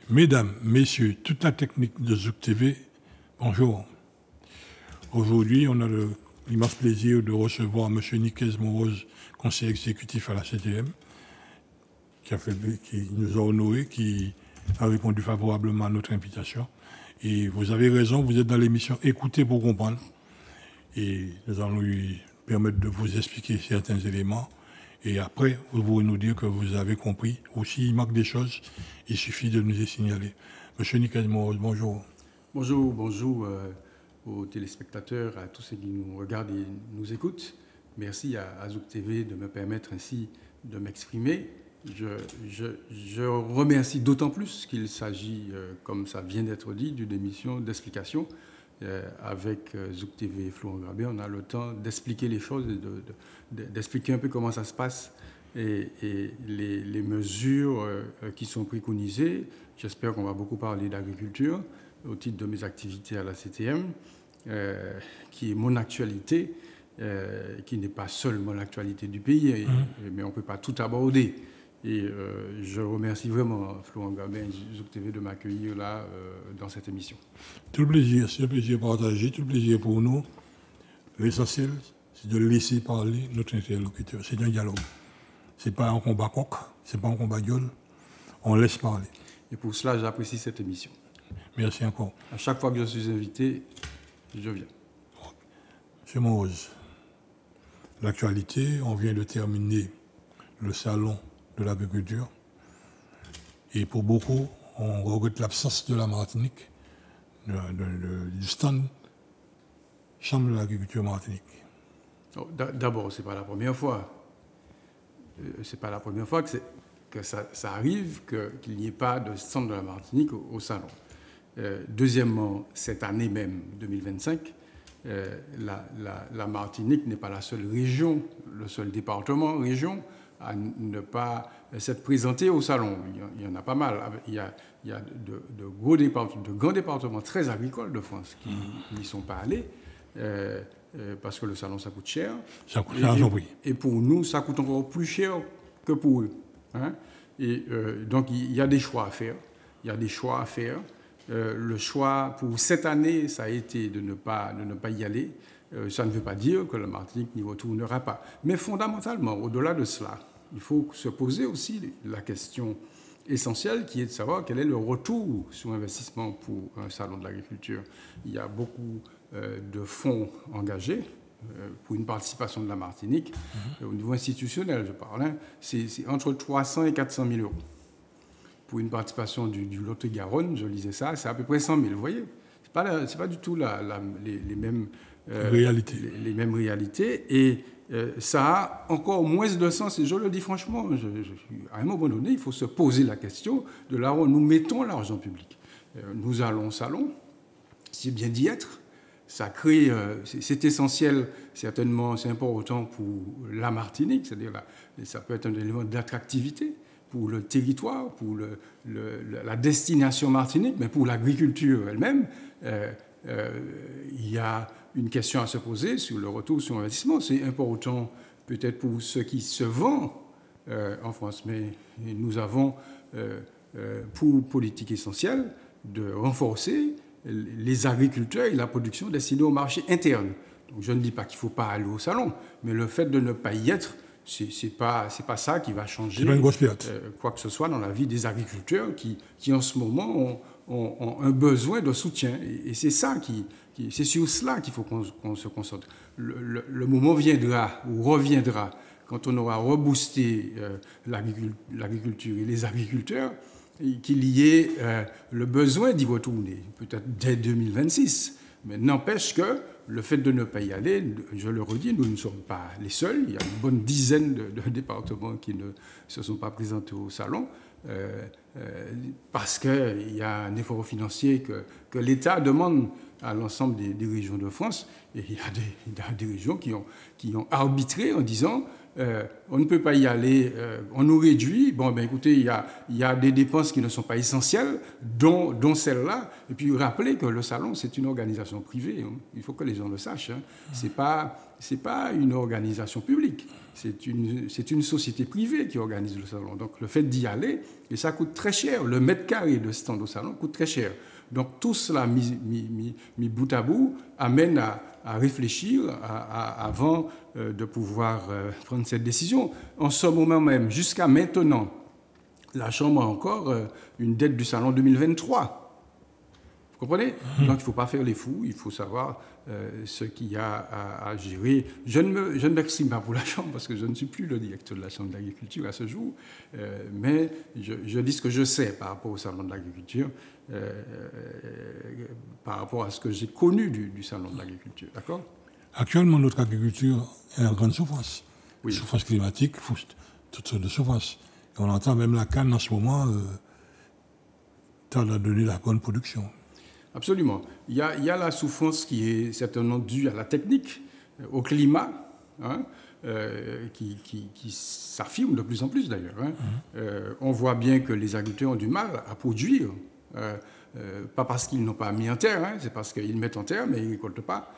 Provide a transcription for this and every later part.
Mesdames, Messieurs, toute la technique de Zouk TV, bonjour. Aujourd'hui, on a l'immense plaisir de recevoir M. Nicaise Moroz, conseiller exécutif à la CTM, qui nous a honorés, qui a répondu favorablement à notre invitation. Et vous avez raison, vous êtes dans l'émission Écoutez pour comprendre. Et nous allons lui permettre de vous expliquer certains éléments. Et après, vous pourrez nous dire que vous avez compris. Ou s'il manque des choses, il suffit de nous les signaler. Monsieur Nicaise Moroz, bonjour. Bonjour aux téléspectateurs, à tous ceux qui nous regardent et nous écoutent. Merci à Zouk TV de me permettre ainsi de m'exprimer. Je remercie d'autant plus qu'il s'agit, comme ça vient d'être dit, d'une émission d'explication. Avec Zouk TV et Florent Grabé, on a le temps d'expliquer les choses, d'expliquer un peu comment ça se passe et les mesures qui sont préconisées. J'espère qu'on va beaucoup parler d'agriculture au titre de mes activités à la CTM, qui est mon actualité, qui n'est pas seulement l'actualité du pays, mais on ne peut pas tout aborder. Et je remercie vraiment Florent Grabé et Zouk TV de m'accueillir là dans cette émission. Tout le plaisir, c'est un plaisir partagé, tout le plaisir pour nous. L'essentiel, c'est de laisser parler notre interlocuteur. C'est un dialogue. Ce n'est pas un combat coq, ce n'est pas un combat gueule. On laisse parler. Et pour cela, j'apprécie cette émission. Merci encore. À chaque fois que je suis invité, je viens. Monsieur Moroz, l'actualité, on vient de terminer le salon de l'agriculture. Et pour beaucoup, on regrette l'absence de la Martinique, du stand Chambre de l'agriculture Martinique. D'abord, ce n'est pas la première fois. C'est pas la première fois que ça arrive qu'il n'y ait pas de stand de la Martinique au salon. Deuxièmement, cette année même, 2025, la Martinique n'est pas la seule région, le seul département, région, à ne pas s'être présenté au salon. Il y en a pas mal. Il y a de grands départements très agricoles de France qui n'y sont pas allés parce que le salon, ça coûte cher. Ça coûte cher, oui. Et pour nous, ça coûte encore plus cher que pour eux. Hein? Et donc, il y a des choix à faire. Le choix pour cette année, ça a été de ne pas y aller. Ça ne veut pas dire que la Martinique n'y retournera pas. Mais fondamentalement, au-delà de cela, il faut se poser aussi la question essentielle qui est de savoir quel est le retour sur investissement pour un salon de l'agriculture. Il y a beaucoup de fonds engagés pour une participation de la Martinique. Au niveau institutionnel, je parle, hein, c'est entre 300 et 400 000 euros. Pour une participation du Lot-et-Garonne, je lisais ça, c'est à peu près 100 000. Vous voyez, c'est pas du tout les mêmes réalités. Et ça a encore moins de sens. Et je le dis franchement, à un moment donné, il faut se poser la question de là où nous mettons l'argent public. Nous allons au salon, c'est bien d'y être. Ça crée, c'est essentiel, certainement, c'est important pour la Martinique, c'est-à-dire ça peut être un élément d'attractivité pour le territoire, pour la destination Martinique, mais pour l'agriculture elle-même, il y a une question à se poser sur le retour sur investissement. C'est important peut-être pour ceux qui se vendent en France, mais nous avons pour politique essentielle de renforcer les agriculteurs et la production destinée au marché interne. Donc je ne dis pas qu'il ne faut pas aller au salon, mais le fait de ne pas y être, c'est pas ça qui va changer quoi que ce soit dans la vie des agriculteurs qui en ce moment ont un besoin de soutien. Et c'est ça c'est sur cela qu'il faut qu'on se concentre. Le moment viendra ou reviendra quand on aura reboosté l'agriculture et les agriculteurs, qu'il y ait le besoin d'y retourner, peut-être dès 2026. Mais n'empêche que le fait de ne pas y aller, je le redis, nous ne sommes pas les seuls. Il y a une bonne dizaine de départements qui ne se sont pas présentés au salon parce qu'il y a un effort financier que l'État demande à l'ensemble des régions de France. Et il y a des régions qui ont arbitré en disant on ne peut pas y aller, on nous réduit. Bon, ben écoutez, il y a des dépenses qui ne sont pas essentielles, dont celle-là. Et puis rappelez que le salon, c'est une organisation privée. Hein. Il faut que les gens le sachent. Hein. C'est pas une organisation publique. C'est une société privée qui organise le salon. Donc le fait d'y aller, et ça coûte très cher. Le mètre carré de stand au salon coûte très cher. Donc tout cela mis bout à bout amène à réfléchir avant de pouvoir prendre cette décision. En ce moment même, jusqu'à maintenant, la Chambre a encore une dette du salon 2023. Vous comprenez? Donc il ne faut pas faire les fous, il faut savoir ce qu'il y a à gérer. Je ne m'exprime pas pour la Chambre parce que je ne suis plus le directeur de la Chambre d'agriculture à ce jour, mais je dis ce que je sais par rapport au salon de l'agriculture, par rapport à ce que j'ai connu du salon de l'agriculture. D'accord? Actuellement, notre agriculture est en grande souffrance. Oui. Souffrance climatique, toutes sortes de souffrances. Et on entend même la canne en ce moment, tend à donner la bonne production. Absolument. Il y a la souffrance qui est certainement due à la technique, au climat, hein, qui s'affirme de plus en plus d'ailleurs. Hein. On voit bien que les agriculteurs ont du mal à produire, pas parce qu'ils n'ont pas mis en terre, hein, c'est parce qu'ils mettent en terre mais ils ne récoltent pas.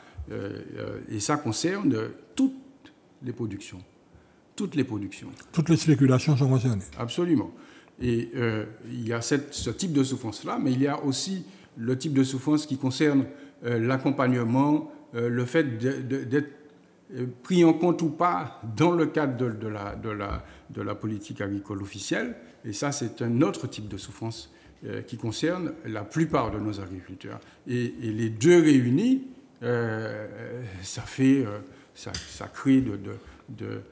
Et ça concerne toutes les productions. Toutes les productions. Toutes les spéculations sont concernées. Absolument. Et il y a ce type de souffrance-là, mais il y a aussi le type de souffrance qui concerne l'accompagnement, le fait d'être pris en compte ou pas dans le cadre de la politique agricole officielle. Et ça, c'est un autre type de souffrance qui concerne la plupart de nos agriculteurs. Et les deux réunis, ça crée de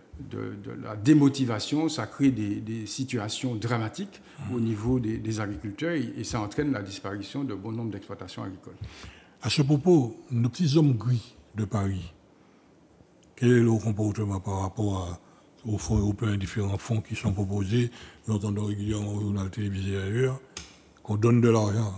la démotivation, ça crée des situations dramatiques au niveau des agriculteurs et ça entraîne la disparition de bon nombre d'exploitations agricoles. À ce propos, nos petits hommes gris de Paris, quel est leur comportement par rapport aux fonds européens, différents fonds qui sont proposés, nous entendons régulièrement au journal télévisé ailleurs, qu'on donne de l'argent?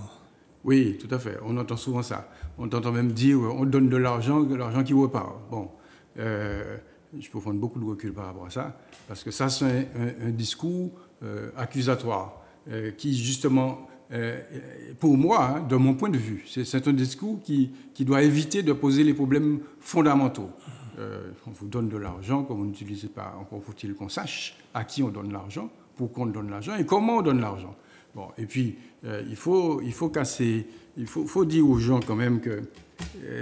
Oui, tout à fait. On entend souvent ça. On entend même dire on donne de l'argent qui repart. Bon, je peux prendre beaucoup de recul par rapport à ça, parce que ça, c'est un discours accusatoire qui, justement, pour moi, hein, de mon point de vue, c'est un discours qui doit éviter de poser les problèmes fondamentaux. On vous donne de l'argent, comme on n'utilise pas, encore faut-il qu'on sache à qui on donne l'argent, pourquoi on donne l'argent et comment on donne l'argent. Bon, et puis, il faut dire aux gens quand même que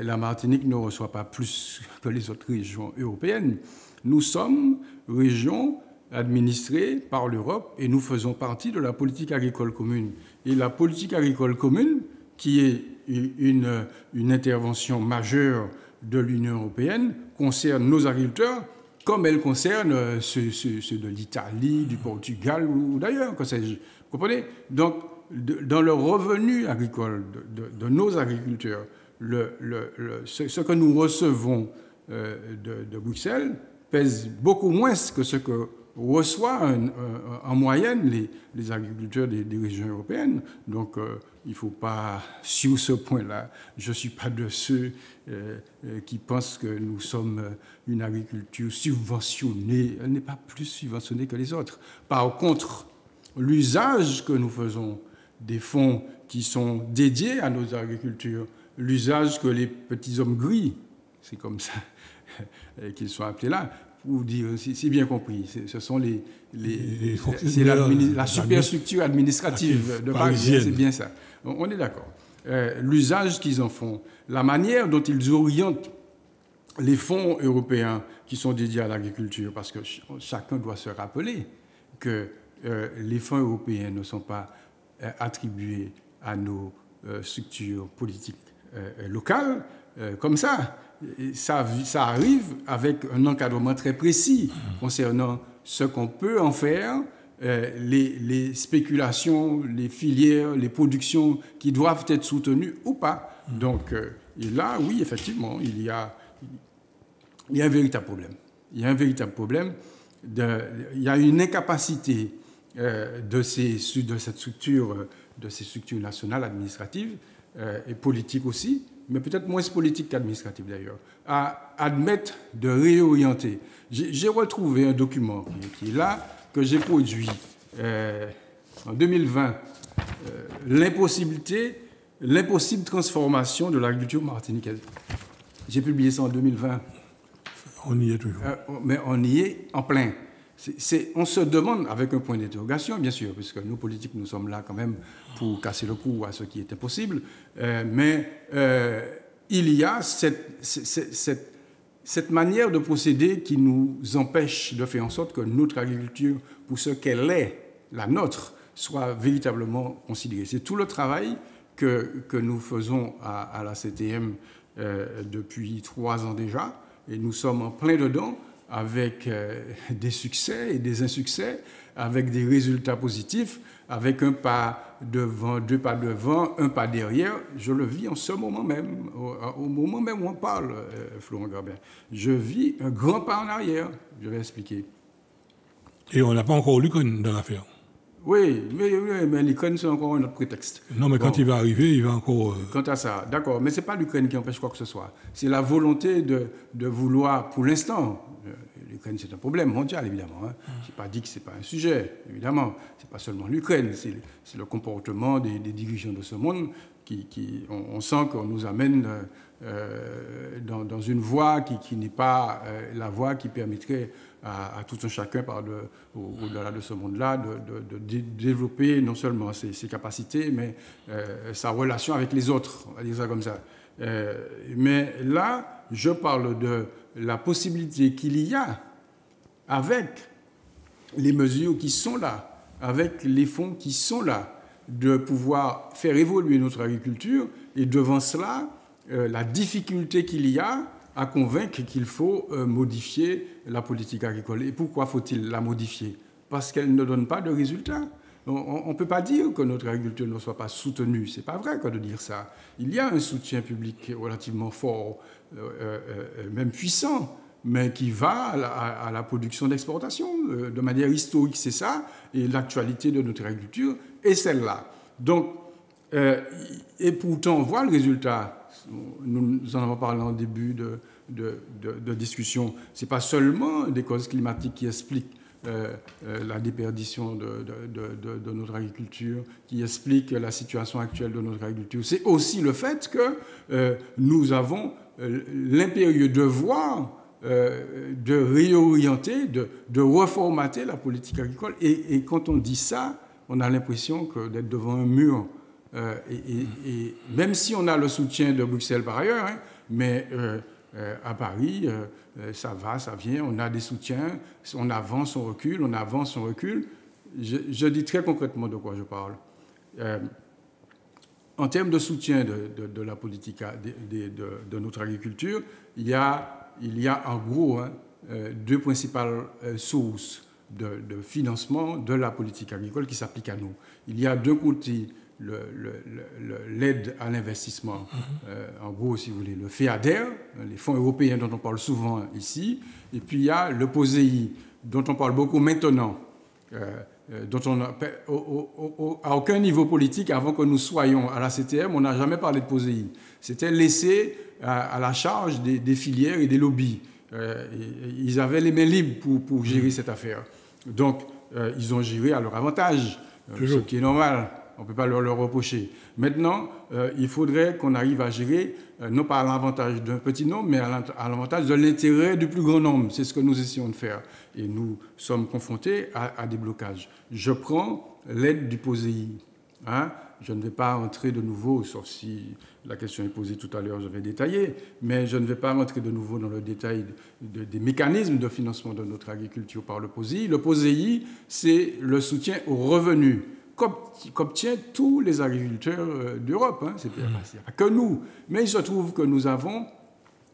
la Martinique ne reçoit pas plus que les autres régions européennes. Nous sommes régions administrées par l'Europe et nous faisons partie de la politique agricole commune. Et la politique agricole commune, qui est une intervention majeure de l'Union européenne, concerne nos agriculteurs comme elle concerne ceux de l'Italie, du Portugal ou d'ailleurs, que sais-je. Vous comprenez? Donc, dans le revenu agricole de nos agriculteurs, ce que nous recevons de Bruxelles pèse beaucoup moins que ce que reçoivent en moyenne les agriculteurs des régions européennes. Donc, il ne faut pas, sur ce point-là, je ne suis pas de ceux qui pensent que nous sommes une agriculture subventionnée. Elle n'est pas plus subventionnée que les autres. Par contre, l'usage que nous faisons des fonds qui sont dédiés à nos agricultures, l'usage que les petits hommes gris, c'est comme ça qu'ils sont appelés là, pour dire, c'est bien compris, ce sont c'est la superstructure administrative de Paris, c'est bien ça. On est d'accord. L'usage qu'ils en font, la manière dont ils orientent les fonds européens qui sont dédiés à l'agriculture, parce que chacun doit se rappeler que les fonds européens ne sont pas attribués à nos structures politiques locales comme ça. Ça arrive avec un encadrement très précis concernant ce qu'on peut en faire, les spéculations, les filières, les productions qui doivent être soutenues ou pas. Donc, et là, oui, effectivement, il y a un véritable problème. Il y a un véritable problème. Il y a une incapacité de ces structures nationales administratives et politiques aussi, mais peut-être moins politique qu'administrative d'ailleurs, à admettre de réorienter. J'ai retrouvé un document qui est là, que j'ai produit en 2020, l'impossible transformation de l'agriculture martiniquaise. J'ai publié ça en 2020. On y est toujours. Mais on y est en plein. On se demande, avec un point d'interrogation, bien sûr, puisque nous, politiques, nous sommes là quand même pour casser le cou à ce qui est impossible, mais il y a cette manière de procéder qui nous empêche de faire en sorte que notre agriculture, pour ce qu'elle est, la nôtre, soit véritablement considérée. C'est tout le travail que nous faisons à la CTM depuis 3 ans déjà, et nous sommes en plein dedans, avec des succès et des insuccès, avec des résultats positifs, avec un pas devant, 2 pas devant, 1 pas derrière. Je le vis en ce moment même, au moment même où on parle, Florent Grabin. Je vis un grand pas en arrière, je vais expliquer. Et on n'a pas encore l'Ukraine dans l'affaire. Oui, mais l'Ukraine, c'est encore un autre prétexte. Non, mais quand il va arriver, il va encore... Quant à ça, d'accord. Mais ce n'est pas l'Ukraine qui empêche quoi que ce soit. C'est la volonté de vouloir, pour l'instant, l'Ukraine, c'est un problème mondial, évidemment. Hein. Je n'ai pas dit que ce n'est pas un sujet, évidemment. Ce n'est pas seulement l'Ukraine, c'est le comportement des dirigeants de ce monde on sent qu'on nous amène dans une voie qui n'est pas la voie qui permettrait à tout un chacun au-delà de ce monde-là de développer non seulement ses capacités, mais sa relation avec les autres, on va dire ça comme ça. Mais là, je parle de la possibilité qu'il y a, avec les mesures qui sont là, avec les fonds qui sont là, de pouvoir faire évoluer notre agriculture, et devant cela, la difficulté qu'il y a à convaincre qu'il faut modifier la politique agricole. Et pourquoi faut-il la modifier? Parce qu'elle ne donne pas de résultats. On ne peut pas dire que notre agriculture ne soit pas soutenue. Ce n'est pas vrai de dire ça. Il y a un soutien public relativement fort, même puissant, mais qui va à la production d'exportation. De manière historique, c'est ça. Et l'actualité de notre agriculture est celle-là. Donc, et pourtant, on voit le résultat. Nous en avons parlé en début de discussion. Ce n'est pas seulement des causes climatiques qui expliquent la déperdition de notre agriculture, qui explique la situation actuelle de notre agriculture. C'est aussi le fait que nous avons l'impérieux devoir de réorienter, de reformater la politique agricole. Et quand on dit ça, on a l'impression d'être devant un mur. Et même si on a le soutien de Bruxelles par ailleurs, hein, mais à Paris, ça va, ça vient, on a des soutiens, on avance, on recule, on avance, on recule. Je dis très concrètement de quoi je parle. En termes de soutien de la politique de notre agriculture, il y a en gros 2 principales sources de financement de la politique agricole qui s'appliquent à nous. Il y a d'un côté l'aide à l'investissement, en gros, si vous voulez, le FEADER, les fonds européens dont on parle souvent ici, et puis il y a le POSEI, dont on parle beaucoup maintenant, dont on a, à aucun niveau politique, avant que nous soyons à la CTM, on n'a jamais parlé de POSEI. C'était laissé à la charge des filières et des lobbies. Ils avaient les mains libres pour gérer cette affaire. Donc, ils ont géré à leur avantage, ce qui est normal. On ne peut pas leur reprocher. Maintenant, il faudrait qu'on arrive à gérer, non pas à l'avantage d'un petit nombre, mais à l'avantage de l'intérêt du plus grand nombre. C'est ce que nous essayons de faire. Et nous sommes confrontés à des blocages. Je prends l'aide du POSEI. Hein? Je ne vais pas entrer de nouveau, sauf si la question est posée tout à l'heure, je vais détailler, mais je ne vais pas rentrer de nouveau dans le détail des mécanismes de financement de notre agriculture par le POSEI. Le POSEI, c'est le soutien aux revenus qu'obtiennent tous les agriculteurs d'Europe. Hein. C'est pas que nous. Mais il se trouve que nous avons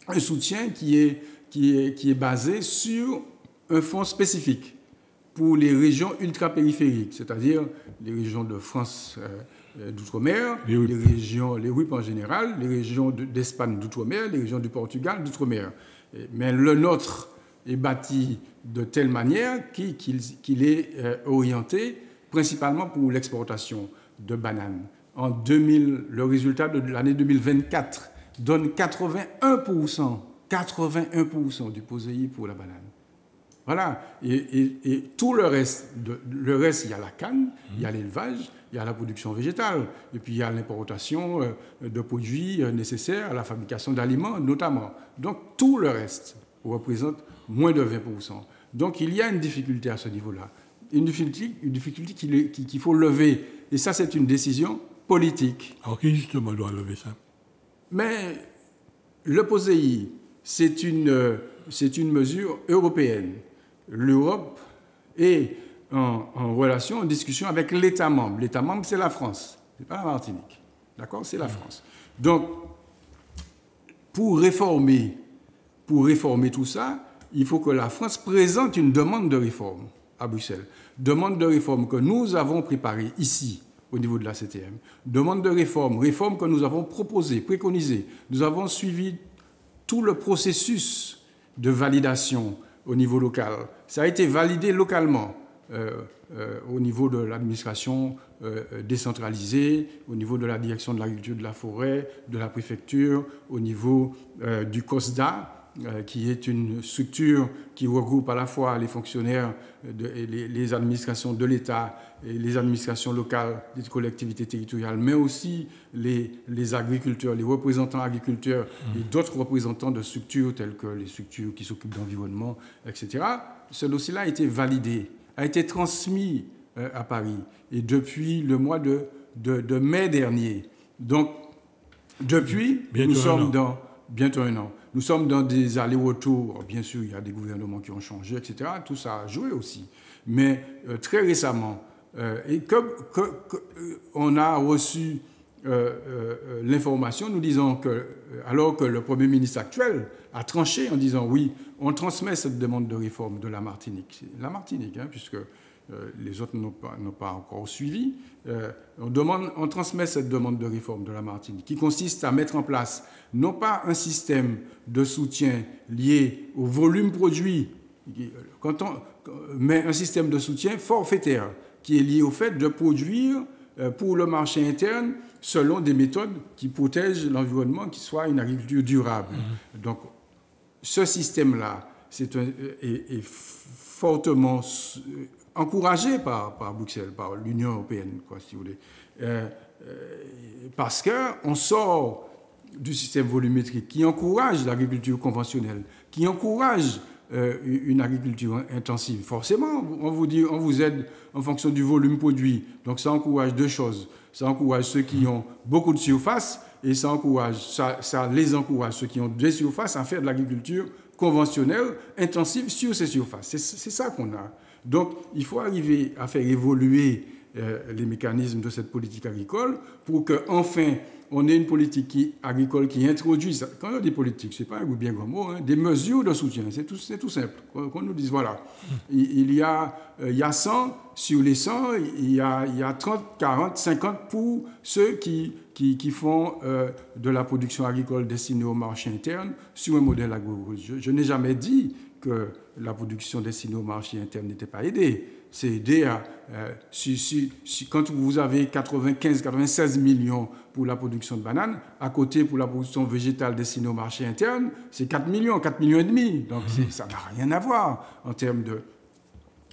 un soutien qui est basé sur un fonds spécifique pour les régions ultra-périphériques, c'est-à-dire les régions de France d'outre-mer, les RUP en général, les régions d'Espagne d'outre-mer, les régions du Portugal d'outre-mer. Mais le nôtre est bâti de telle manière qu'il est orienté principalement pour l'exportation de bananes. Le résultat de l'année 2024 donne 81% du POSEI pour la banane. Voilà. Et tout le reste, il y a la canne, il y a l'élevage, il y a la production végétale, et puis il y a l'importation de produits nécessaires à la fabrication d'aliments notamment. Donc tout le reste représente moins de 20%. Donc il y a une difficulté à ce niveau-là. Une difficulté qu'il faut lever. Et ça, c'est une décision politique. Alors qui justement doit lever ça? Mais le POSEI, c'est une mesure européenne. L'Europe est en relation, en discussion avec l'État membre. L'État membre, c'est la France, ce n'est pas la Martinique. D'accord? C'est la France. Donc, pour réformer tout ça, il faut que la France présente une demande de réforme à Bruxelles. Demande de réforme que nous avons préparée ici, au niveau de la CTM. Demande de réforme que nous avons proposée, préconisée. Nous avons suivi tout le processus de validation au niveau local. Ça a été validé localement au niveau de l'administration décentralisée, au niveau de la direction de l'agriculture de la forêt, de la préfecture, au niveau du COSDA, qui est une structure qui regroupe à la fois les fonctionnaires, les administrations de l'État et les administrations locales des collectivités territoriales, mais aussi les agriculteurs, les représentants agriculteurs et d'autres représentants de structures telles que les structures qui s'occupent d'environnement, etc. Ce dossier-là a été validé, a été transmis à Paris, et depuis le mois de mai dernier. Donc, depuis, nous sommes dans bientôt un an. Nous sommes dans des allers-retours. Bien sûr, il y a des gouvernements qui ont changé, etc. Tout ça a joué aussi. Mais très récemment, et on a reçu l'information, nous disons que, alors que le Premier ministre actuel a tranché en disant oui, on transmet cette demande de réforme de la Martinique. La Martinique, puisque les autres n'ont pas encore suivi. On transmet cette demande de réforme de la Martinique qui consiste à mettre en place non pas un système de soutien lié au volume produit, mais un système de soutien forfaitaire qui est lié au fait de produire pour le marché interne selon des méthodes qui protègent l'environnement, qui soient une agriculture durable. Donc, ce système-là est fortement encouragé par Bruxelles, par l'Union européenne, si vous voulez. Parce qu'on sort du système volumétrique qui encourage l'agriculture conventionnelle, qui encourage une agriculture intensive. Forcément, on vous aide en fonction du volume produit. Donc ça encourage deux choses. Ça encourage ceux qui ont beaucoup de surface et ça les encourage, ceux qui ont des surfaces, à faire de l'agriculture conventionnelle, intensive sur ces surfaces. C'est ça qu'on a. Donc, il faut arriver à faire évoluer les mécanismes de cette politique agricole pour qu'enfin, on ait une politique agricole qui introduise, quand on dit politique, ce n'est pas un bien grand mot, des mesures de soutien. C'est tout simple. Qu'on nous dise, voilà, il y a 100, sur les 100, il y a 30, 40, 50 pour ceux qui font de la production agricole destinée au marché interne sur un modèle agro-écologique. Je n'ai jamais dit que la production destinée au marché interne n'était pas aidée. C'est aider à... quand vous avez 96 millions pour la production de bananes, à côté, pour la production végétale destinée au marché interne, c'est 4 millions et demi. Donc, ça n'a rien à voir en termes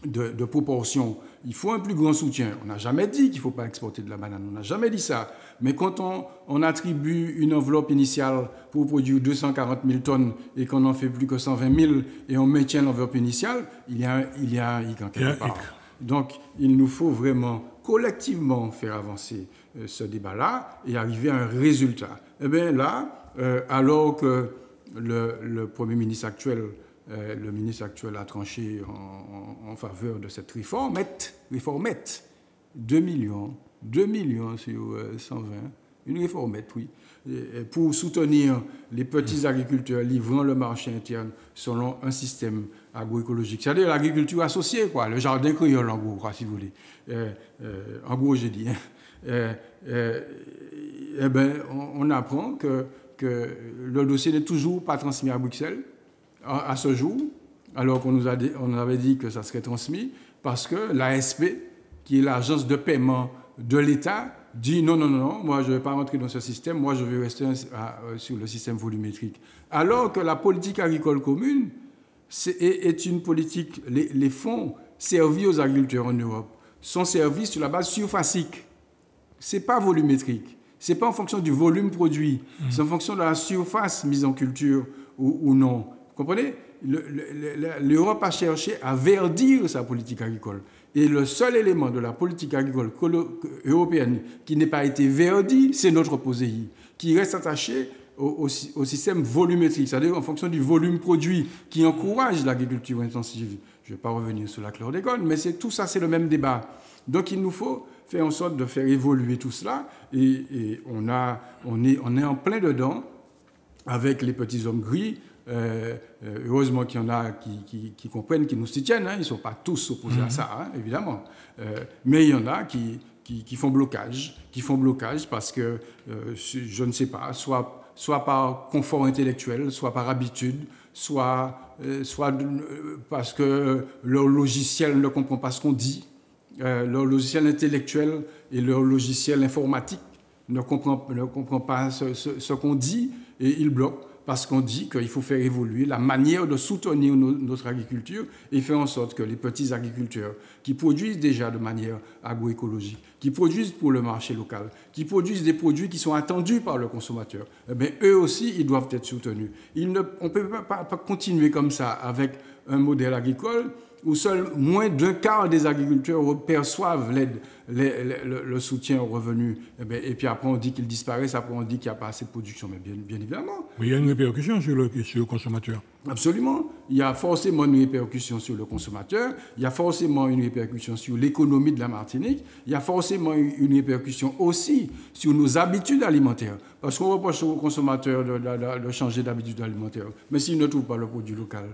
de proportion. Il faut un plus grand soutien. On n'a jamais dit qu'il ne faut pas exporter de la banane. On n'a jamais dit ça. Mais quand on attribue une enveloppe initiale pour produire 240 000 tonnes et qu'on n'en fait plus que 120 000 et on maintient l'enveloppe initiale, il y a un hic en quelque part. Donc, il nous faut vraiment collectivement faire avancer ce débat-là et arriver à un résultat. Eh bien là, alors que le Premier ministre actuel... le ministre actuel a tranché en faveur de cette réformette, 2 millions sur 120, une réformette, oui, pour soutenir les petits agriculteurs livrant le marché interne selon un système agroécologique. C'est-à-dire l'agriculture associée, le jardin créole, en gros, si vous voulez. En gros, j'ai dit. On apprend que le dossier n'est toujours pas transmis à Bruxelles, à ce jour, alors qu'on avait dit que ça serait transmis, parce que l'ASP, qui est l'agence de paiement de l'État, dit non, moi je ne vais pas rentrer dans ce système, moi je vais rester sur le système volumétrique. Alors que la politique agricole commune est une politique, les fonds servis aux agriculteurs en Europe sont servis sur la base surfacique. Ce n'est pas volumétrique. Ce n'est pas en fonction du volume produit. C'est en fonction de la surface mise en culture ou non. Vous comprenez? L'Europe a cherché à verdir sa politique agricole. Et le seul élément de la politique agricole européenne qui n'a pas été verdi, c'est notre POSEI, qui reste attaché au système volumétrique, c'est-à-dire en fonction du volume produit, qui encourage l'agriculture intensive. Je ne vais pas revenir sur la chlordécone, mais tout ça, c'est le même débat. Donc il nous faut faire en sorte de faire évoluer tout cela, et on est en plein dedans avec les petits hommes gris. Heureusement qu'il y en a qui comprennent, qui nous soutiennent. Ils ne sont pas tous opposés à ça, évidemment. Mais il y en a qui font blocage. Parce que, je ne sais pas, soit par confort intellectuel, soit par habitude, soit parce que leur logiciel ne comprend pas ce qu'on dit. Leur logiciel intellectuel et leur logiciel informatique ne comprend pas ce qu'on dit, et ils bloquent. Parce qu'on dit qu'il faut faire évoluer la manière de soutenir notre agriculture et faire en sorte que les petits agriculteurs qui produisent déjà de manière agroécologique, qui produisent pour le marché local, qui produisent des produits qui sont attendus par le consommateur, eh bien, eux aussi, ils doivent être soutenus. On ne peut pas continuer comme ça avec un modèle agricole où seul moins d'un quart des agriculteurs perçoivent le soutien aux revenus. Et puis après, on dit qu'ils disparaissent, après on dit qu'il n'y a pas assez de production. Mais bien évidemment. Mais il y a une répercussion sur le consommateur. Absolument. Il y a forcément une répercussion sur le consommateur, il y a forcément une répercussion sur l'économie de la Martinique, il y a forcément une répercussion aussi sur nos habitudes alimentaires. Parce qu'on reproche aux consommateurs de changer d'habitude alimentaire. Mais s'ils ne trouvent pas le produit local.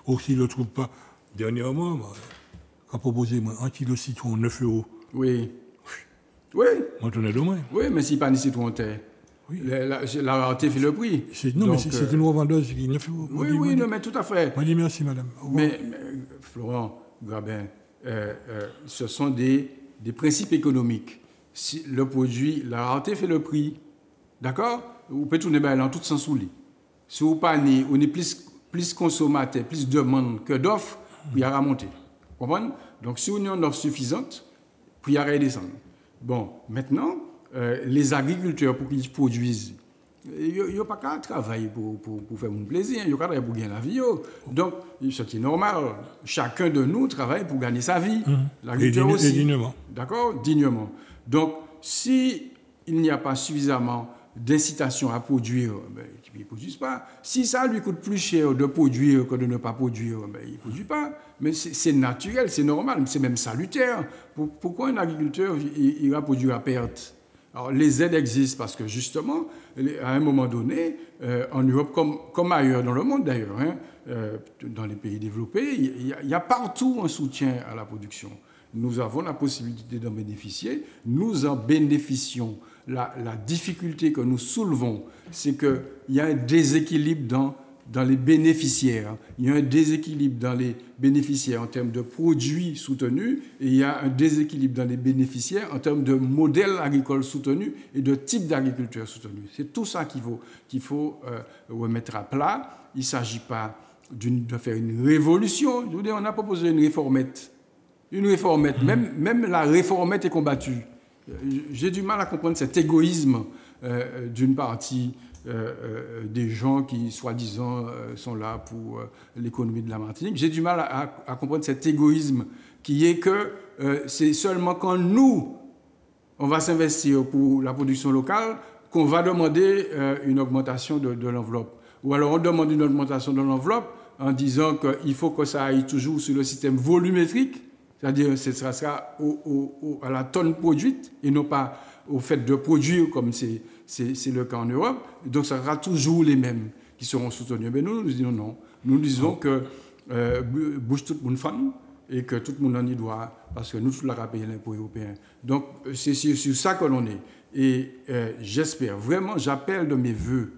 Ou s'ils ne le trouvent pas. Dernièrement, on a proposé un kilo de citron 9 €. Oui. Moi, j'en ai de moins. Oui, mais s'il n'y a pas de citron terre, oui. La rareté fait le prix. Non, mais c'est une revendeuse qui 9 €. Oui, non, mais tout à fait. Moi, je dis merci, madame. Mais Florent Grabin, ce sont des principes économiques. Si le produit, la rareté fait le prix. D'accord? Vous pouvez tourner dans tout sens sous lit. Si vous parlez, on est plus consommateur, plus de demande que d'offres, puis il y a remonter. Vous comprenez? Donc, si on a une offre suffisante, puis il y a redescendre. Bon, maintenant, les agriculteurs, pour qu'ils produisent, ils n'ont pas qu'à travailler pour faire mon plaisir, ils n'ont qu'à travailler pour gagner la vie. Donc, ce qui est normal, chacun de nous travaille pour gagner sa vie. L'agriculteur aussi. Et dignement. D'accord? Dignement. Donc, si il n'y a pas suffisamment d'incitation à produire, ils ne produisent pas. Si ça lui coûte plus cher de produire que de ne pas produire, il ne produit pas. Mais c'est naturel, c'est normal, c'est même salutaire. Pourquoi un agriculteur ira produire à perte? Alors, les aides existent parce que, justement, à un moment donné, en Europe, comme ailleurs dans le monde d'ailleurs, dans les pays développés, il y a partout un soutien à la production. Nous avons la possibilité d'en bénéficier. Nous en bénéficions. La difficulté que nous soulevons, c'est qu'il y a un déséquilibre dans les bénéficiaires. Il y a un déséquilibre dans les bénéficiaires en termes de produits soutenus et il y a un déséquilibre dans les bénéficiaires en termes de modèles agricoles soutenus et de type d'agriculture soutenue. C'est tout ça qu'il faut remettre à plat. Il ne s'agit pas de faire une révolution. Je vous dis, on a proposé une réformette. Même la réformette est combattue. J'ai du mal à comprendre cet égoïsme d'une partie des gens qui, soi-disant, sont là pour l'économie de la Martinique. J'ai du mal à comprendre cet égoïsme qui est que c'est seulement quand nous, on va s'investir pour la production locale, qu'on va demander une augmentation de l'enveloppe. Ou alors on demande une augmentation de l'enveloppe en disant qu'il faut que ça aille toujours sur le système volumétrique, c'est-à-dire que ce sera à la tonne produite et non pas au fait de produire comme c'est le cas en Europe. Donc, ça sera toujours les mêmes qui seront soutenus. Mais nous disons non. Nous disons que bouge tout le monde fan et que tout le monde en y doit parce que nous, tout l'avons payé l'impôt européen. Donc, c'est sur ça que l'on est. Et j'espère, vraiment, j'appelle de mes voeux,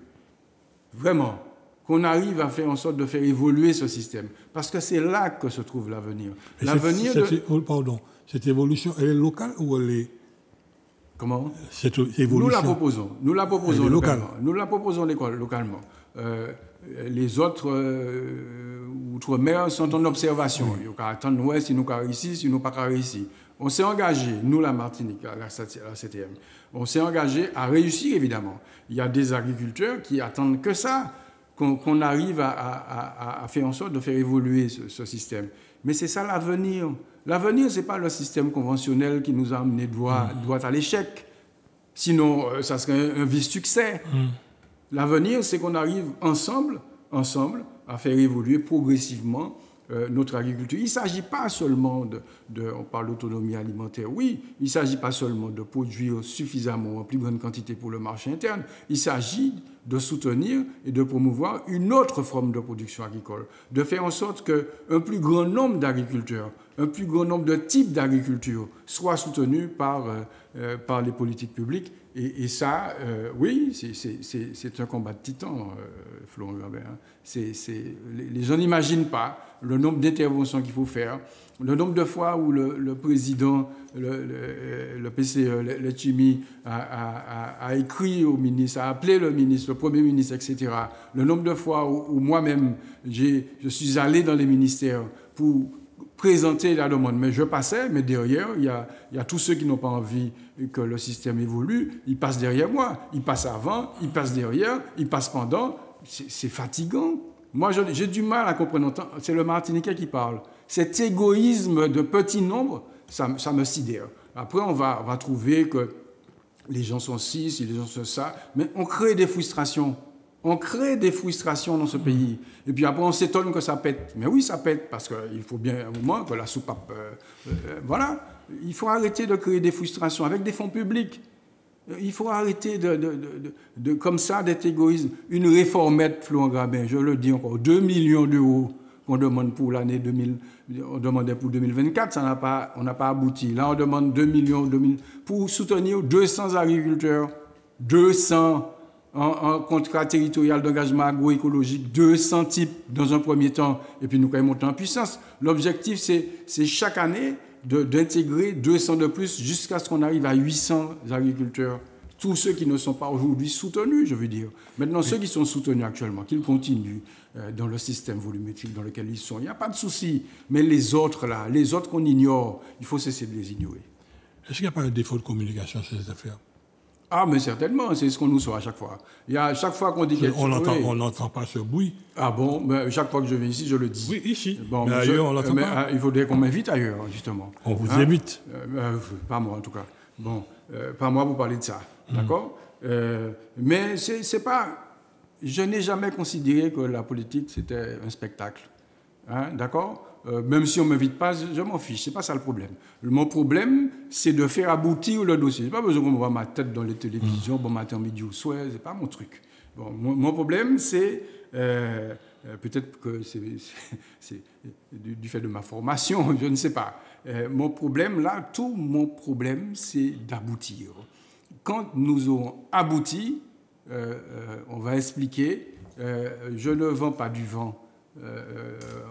vraiment, qu'on arrive à faire en sorte de faire évoluer ce système. Parce que c'est là que se trouve l'avenir. Pardon, cette évolution, elle est locale ou elle est Comment? Cette évolution. Nous la proposons local. localement. Nous la proposons localement. Les autres outre-mer sont en observation. Il y a attendre ouais, si nous pas réussi, si nous pas réussi. On s'est engagé, nous la Martinique, la CTM, on s'est engagé à réussir évidemment. Il y a des agriculteurs qui attendent que ça, qu'on arrive à faire en sorte de faire évoluer ce système. Mais c'est ça l'avenir. L'avenir, ce n'est pas le système conventionnel qui nous a amené droit à l'échec. Sinon, ça serait un vice-succès. L'avenir, c'est qu'on arrive ensemble, à faire évoluer progressivement notre agriculture. Il ne s'agit pas seulement on parle d'autonomie alimentaire, oui, il ne s'agit pas seulement de produire suffisamment en plus grande quantité pour le marché interne, il s'agit de soutenir et de promouvoir une autre forme de production agricole, de faire en sorte qu'un plus grand nombre d'agriculteurs, un plus grand nombre de types d'agriculture soient soutenus par les politiques publiques. Et ça, oui, c'est un combat de titans, Florent Grabin. Les gens n'imaginent pas le nombre d'interventions qu'il faut faire, le nombre de fois où le président, le PCE, le Chimi, a écrit au ministre, a appelé le ministre, le Premier ministre, etc. Le nombre de fois où moi-même, je suis allé dans les ministères pour présenter la demande. Mais je passais, mais derrière, il y a tous ceux qui n'ont pas envie que le système évolue, ils passent derrière moi. Ils passent avant, ils passent derrière, ils passent pendant. C'est fatigant. Moi, j'ai du mal à comprendre. C'est le Martiniquais qui parle. Cet égoïsme de petit nombre, ça me sidère. Après, on va trouver que les gens sont ci, les gens sont ça, mais on crée des frustrations. On crée des frustrations dans ce pays. Et puis après, on s'étonne que ça pète. Mais oui, ça pète, parce qu'il faut bien un moment que la soupape... voilà. Il faut arrêter de créer des frustrations avec des fonds publics. Il faut arrêter comme ça d'être égoïste. Une réformette, Florent Grabin, je le dis encore, 2 millions d'euros qu'on demande pour l'année 2000, on demandait pour 2024, on n'a pas abouti. Là, on demande 2 millions pour soutenir 200 agriculteurs, 200 en contrat territorial d'engagement agroécologique, 200 types dans un premier temps, et puis nous allons monter en puissance. L'objectif, c'est chaque année d'intégrer 200 de plus jusqu'à ce qu'on arrive à 800 agriculteurs. Tous ceux qui ne sont pas aujourd'hui soutenus, je veux dire. Maintenant, ceux qui sont soutenus actuellement, qu'ils continuent dans le système volumétrique dans lequel ils sont, il n'y a pas de souci. Mais les autres, là, les autres qu'on ignore, il faut cesser de les ignorer. Est-ce qu'il n'y a pas un défaut de communication sur cette affaire? Ah, mais certainement, c'est ce qu'on nous sort à chaque fois. Il y a chaque fois qu'on dit quelque chose. On n'entend pas ce bruit. Ah bon, mais chaque fois que je viens ici, je le dis. Oui, ici. Bon, mais ailleurs, on l'entend pas. Il faudrait qu'on m'invite ailleurs, justement. On vous invite. Pas moi, en tout cas. Bon, pas moi pour parler de ça. D'accord? Mais c'est pas... Je n'ai jamais considéré que la politique, c'était un spectacle. Hein, d'accord? Même si on ne m'invite pas, je m'en fiche. Ce n'est pas ça le problème. Mon problème, c'est de faire aboutir le dossier. Je n'ai pas besoin qu'on me voit ma tête dans les télévisions, bon matin, midi ou soir. Ce n'est pas mon truc. Bon, mon problème, c'est... peut-être que c'est du fait de ma formation, je ne sais pas. Mon problème, là, tout mon problème, c'est d'aboutir. Quand nous aurons abouti, on va expliquer. Je ne vends pas du vent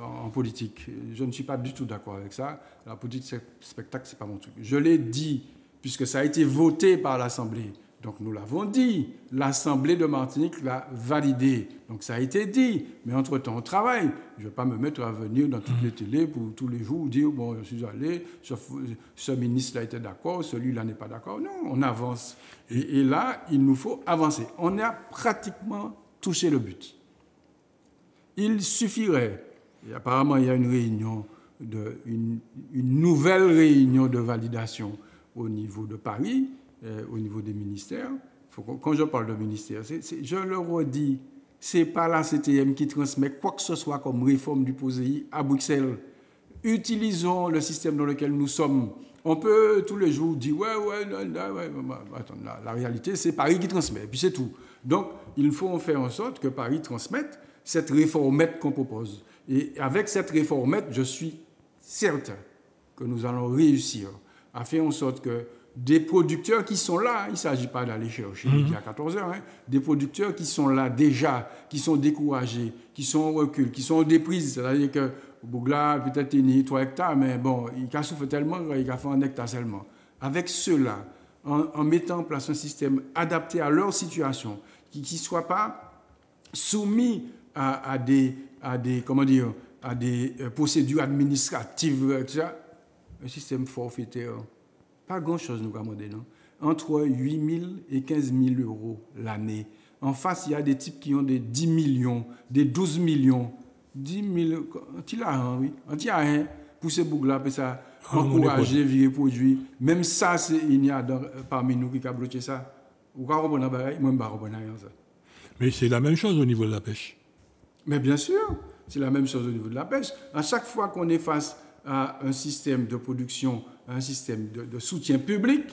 en politique. Je ne suis pas du tout d'accord avec ça. La politique spectacle, ce n'est pas mon truc. Je l'ai dit, puisque ça a été voté par l'Assemblée. Donc nous l'avons dit. L'Assemblée de Martinique l'a validé. Donc ça a été dit. Mais entre-temps, on travaille. Je ne vais pas me mettre à venir dans toutes les télés pour tous les jours dire, bon, je suis allé, ce ministre-là était d'accord, celui-là n'est pas d'accord. Non, on avance. Et là, il nous faut avancer. On a pratiquement touché le but. Il suffirait, et apparemment il y a une réunion, une nouvelle réunion de validation au niveau de Paris, au niveau des ministères. Quand je parle de ministère, je le redis, ce n'est pas la CTM qui transmet quoi que ce soit comme réforme du POSEI à Bruxelles. Utilisons le système dans lequel nous sommes. On peut tous les jours dire attends, la réalité, c'est Paris qui transmet, et puis c'est tout. Donc, il faut faire en sorte que Paris transmette cette réformette qu'on propose. Et avec cette réformette, je suis certain que nous allons réussir à faire en sorte que des producteurs qui sont là, il ne s'agit pas d'aller chercher à 14 heures, des producteurs qui sont là déjà, qui sont découragés, qui sont en recul, qui sont en déprise, c'est-à-dire que Bougla, peut-être il y a 3 hectares, mais bon, il a souffert tellement, il a fait 1 hectare seulement. Avec ceux-là, en mettant en place un système adapté à leur situation, qui ne soit pas soumis à des procédures administratives, etc. Un système forfaitaire, pas grand-chose nous avons demandé, non? Entre 8 000 et 15 000 euros l'année. En face, il y a des types qui ont des 10 millions, des 12 millions. 10 000, oui. Anti-rien, pour ces boucles-là, pour ça, encourager, virer produit. Même ça, il y a parmi nous qui a bloqué ça. Vous comprenez, moi, je ne comprends pas ça. Mais c'est la même chose au niveau de la pêche. Mais bien sûr, c'est la même chose au niveau de la pêche. À chaque fois qu'on est face à un système de production, un système de soutien public,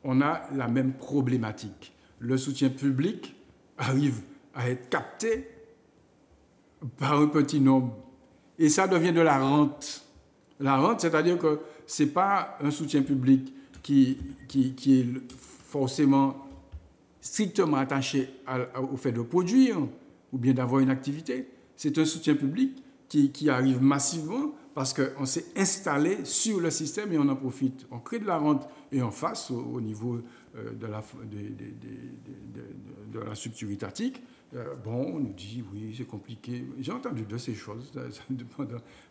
on a la même problématique. Le soutien public arrive à être capté par un petit nombre. Et ça devient de la rente. La rente, c'est-à-dire que ce n'est pas un soutien public qui est forcément strictement attaché au fait de produire ou bien d'avoir une activité. C'est un soutien public qui arrive massivement parce qu'on s'est installé sur le système et on en profite. On crée de la rente et en face, au niveau de la structure étatique, on nous dit, oui, c'est compliqué. J'ai entendu de ces choses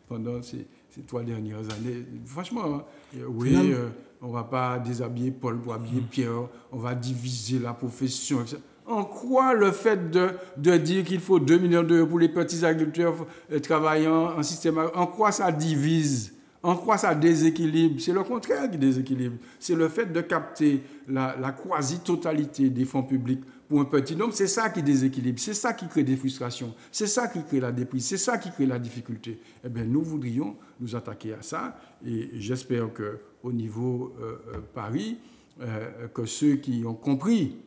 pendant ces 3 dernières années. Franchement, oui, on ne va pas déshabiller Paul pour habiller Pierre, on va diviser la profession, etc. En quoi le fait de dire qu'il faut 2 millions d'euros pour les petits agriculteurs travaillant en système, en quoi ça divise? En quoi ça déséquilibre? C'est le contraire qui déséquilibre. C'est le fait de capter la quasi-totalité des fonds publics pour un petit nombre. C'est ça qui déséquilibre. C'est ça qui crée des frustrations. C'est ça qui crée la déprise. C'est ça qui crée la difficulté. Eh bien, nous voudrions nous attaquer à ça. Et j'espère qu'au niveau Paris, que ceux qui ont compris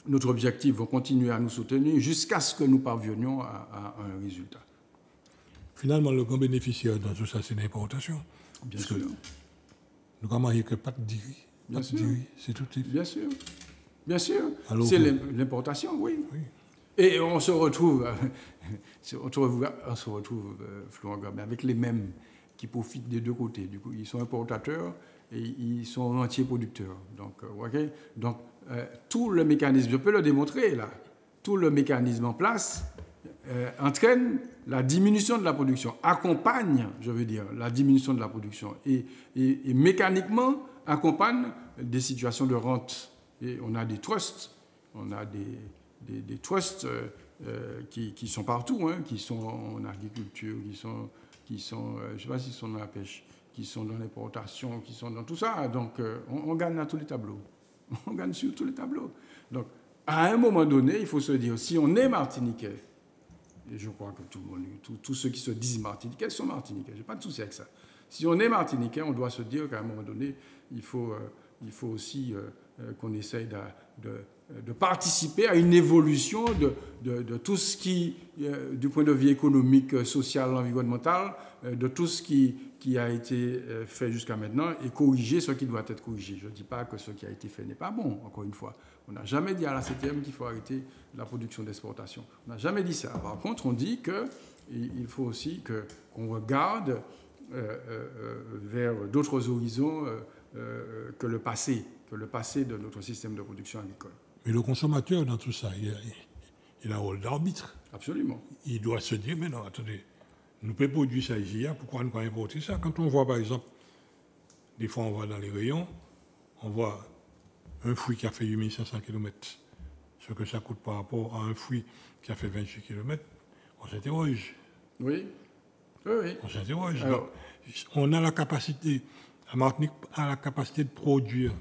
notre objectif vont continuer à nous soutenir jusqu'à ce que nous parvenions à un résultat. Finalement, le grand bénéficiaire dans tout ça, c'est l'importation. Bien sûr. Nous avons marié que pas de riz. Bien sûr. C'est tout. Bien sûr. Bien sûr. Alors c'est l'importation, oui. Et on se retrouve, Florent Gabin, avec les mêmes qui profitent des deux côtés. Du coup, ils sont importateurs et ils sont entiers producteurs. Donc, tout le mécanisme, je peux le démontrer là, tout le mécanisme en place entraîne la diminution de la production, accompagne, je veux dire, la diminution de la production et mécaniquement accompagne des situations de rente. Et on a des trusts, on a des trusts qui sont partout, qui sont en agriculture, qui sont je ne sais pas s'ils sont dans la pêche, qui sont dans l'importation, qui sont dans tout ça. Donc, on gagne à tous les tableaux. On gagne sur tous les tableaux. Donc, à un moment donné, il faut se dire, si on est martiniquais, et je crois que tout le monde, tous ceux qui se disent martiniquais sont martiniquais, je n'ai pas de souci avec ça. Si on est martiniquais, on doit se dire qu'à un moment donné, il faut aussi qu'on essaye de participer à une évolution de tout ce qui, du point de vue économique, social, environnemental, de tout ce qui a été fait jusqu'à maintenant et corriger ce qui doit être corrigé. Je ne dis pas que ce qui a été fait n'est pas bon, encore une fois. On n'a jamais dit à la CTM qu'il faut arrêter la production d'exportation. On n'a jamais dit ça. Par contre, on dit qu'il faut aussi qu'on regarde vers d'autres horizons que le passé de notre système de production agricole. Mais le consommateur, dans tout ça, il a un rôle d'arbitre. Absolument. Il doit se dire, mais non, attendez, nous pouvons produire ça ici, pourquoi nous ne pouvons pas importer ça? Quand on voit, par exemple, des fois on va dans les rayons, on voit un fruit qui a fait 8500 km, ce que ça coûte par rapport à un fruit qui a fait 28 km, on s'interroge. Oui. On s'interroge. Alors, on a la capacité, la Martinique a la capacité de produire.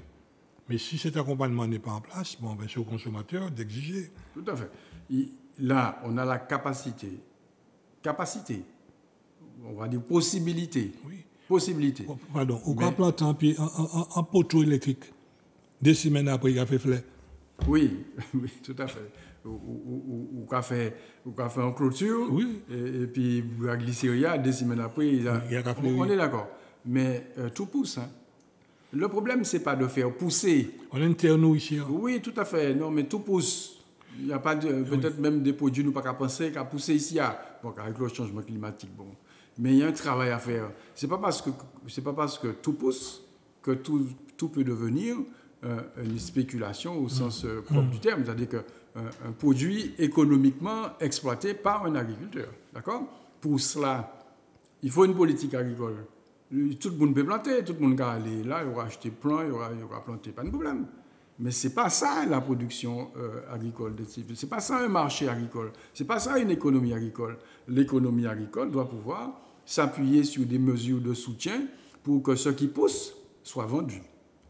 Mais si cet accompagnement n'est pas en place, c'est au consommateur d'exiger. Tout à fait. Là, on a la capacité, on va dire possibilité. Oui. Possibilité. Pardon, ou quand plante un poteau électrique, 2 semaines après, il a fait flair. Oui, tout à fait. Ou qu'a fait en clôture, oui. et puis la glycéria, 2 semaines après, on est d'accord. Mais tout pousse, Le problème, ce n'est pas de faire pousser. On interne ici. Oui, tout à fait. Non, mais tout pousse. Il n'y a pas peut-être même des produits, nous pas qu'à penser, qu'à pousser ici. Bon, avec le changement climatique, bon. Mais il y a un travail à faire. C'est pas parce que tout pousse que tout peut devenir une spéculation au sens propre du terme, c'est-à-dire qu'un produit économiquement exploité par un agriculteur. D'accord ? Pour cela, il faut une politique agricole. Tout le monde peut planter, tout le monde peut aller là, il aura acheté plein, il aura planté, pas de problème. Mais ce n'est pas ça la production agricole de type. Ce n'est pas ça un marché agricole. Ce n'est pas ça une économie agricole. L'économie agricole doit pouvoir s'appuyer sur des mesures de soutien pour que ce qui pousse soit vendu,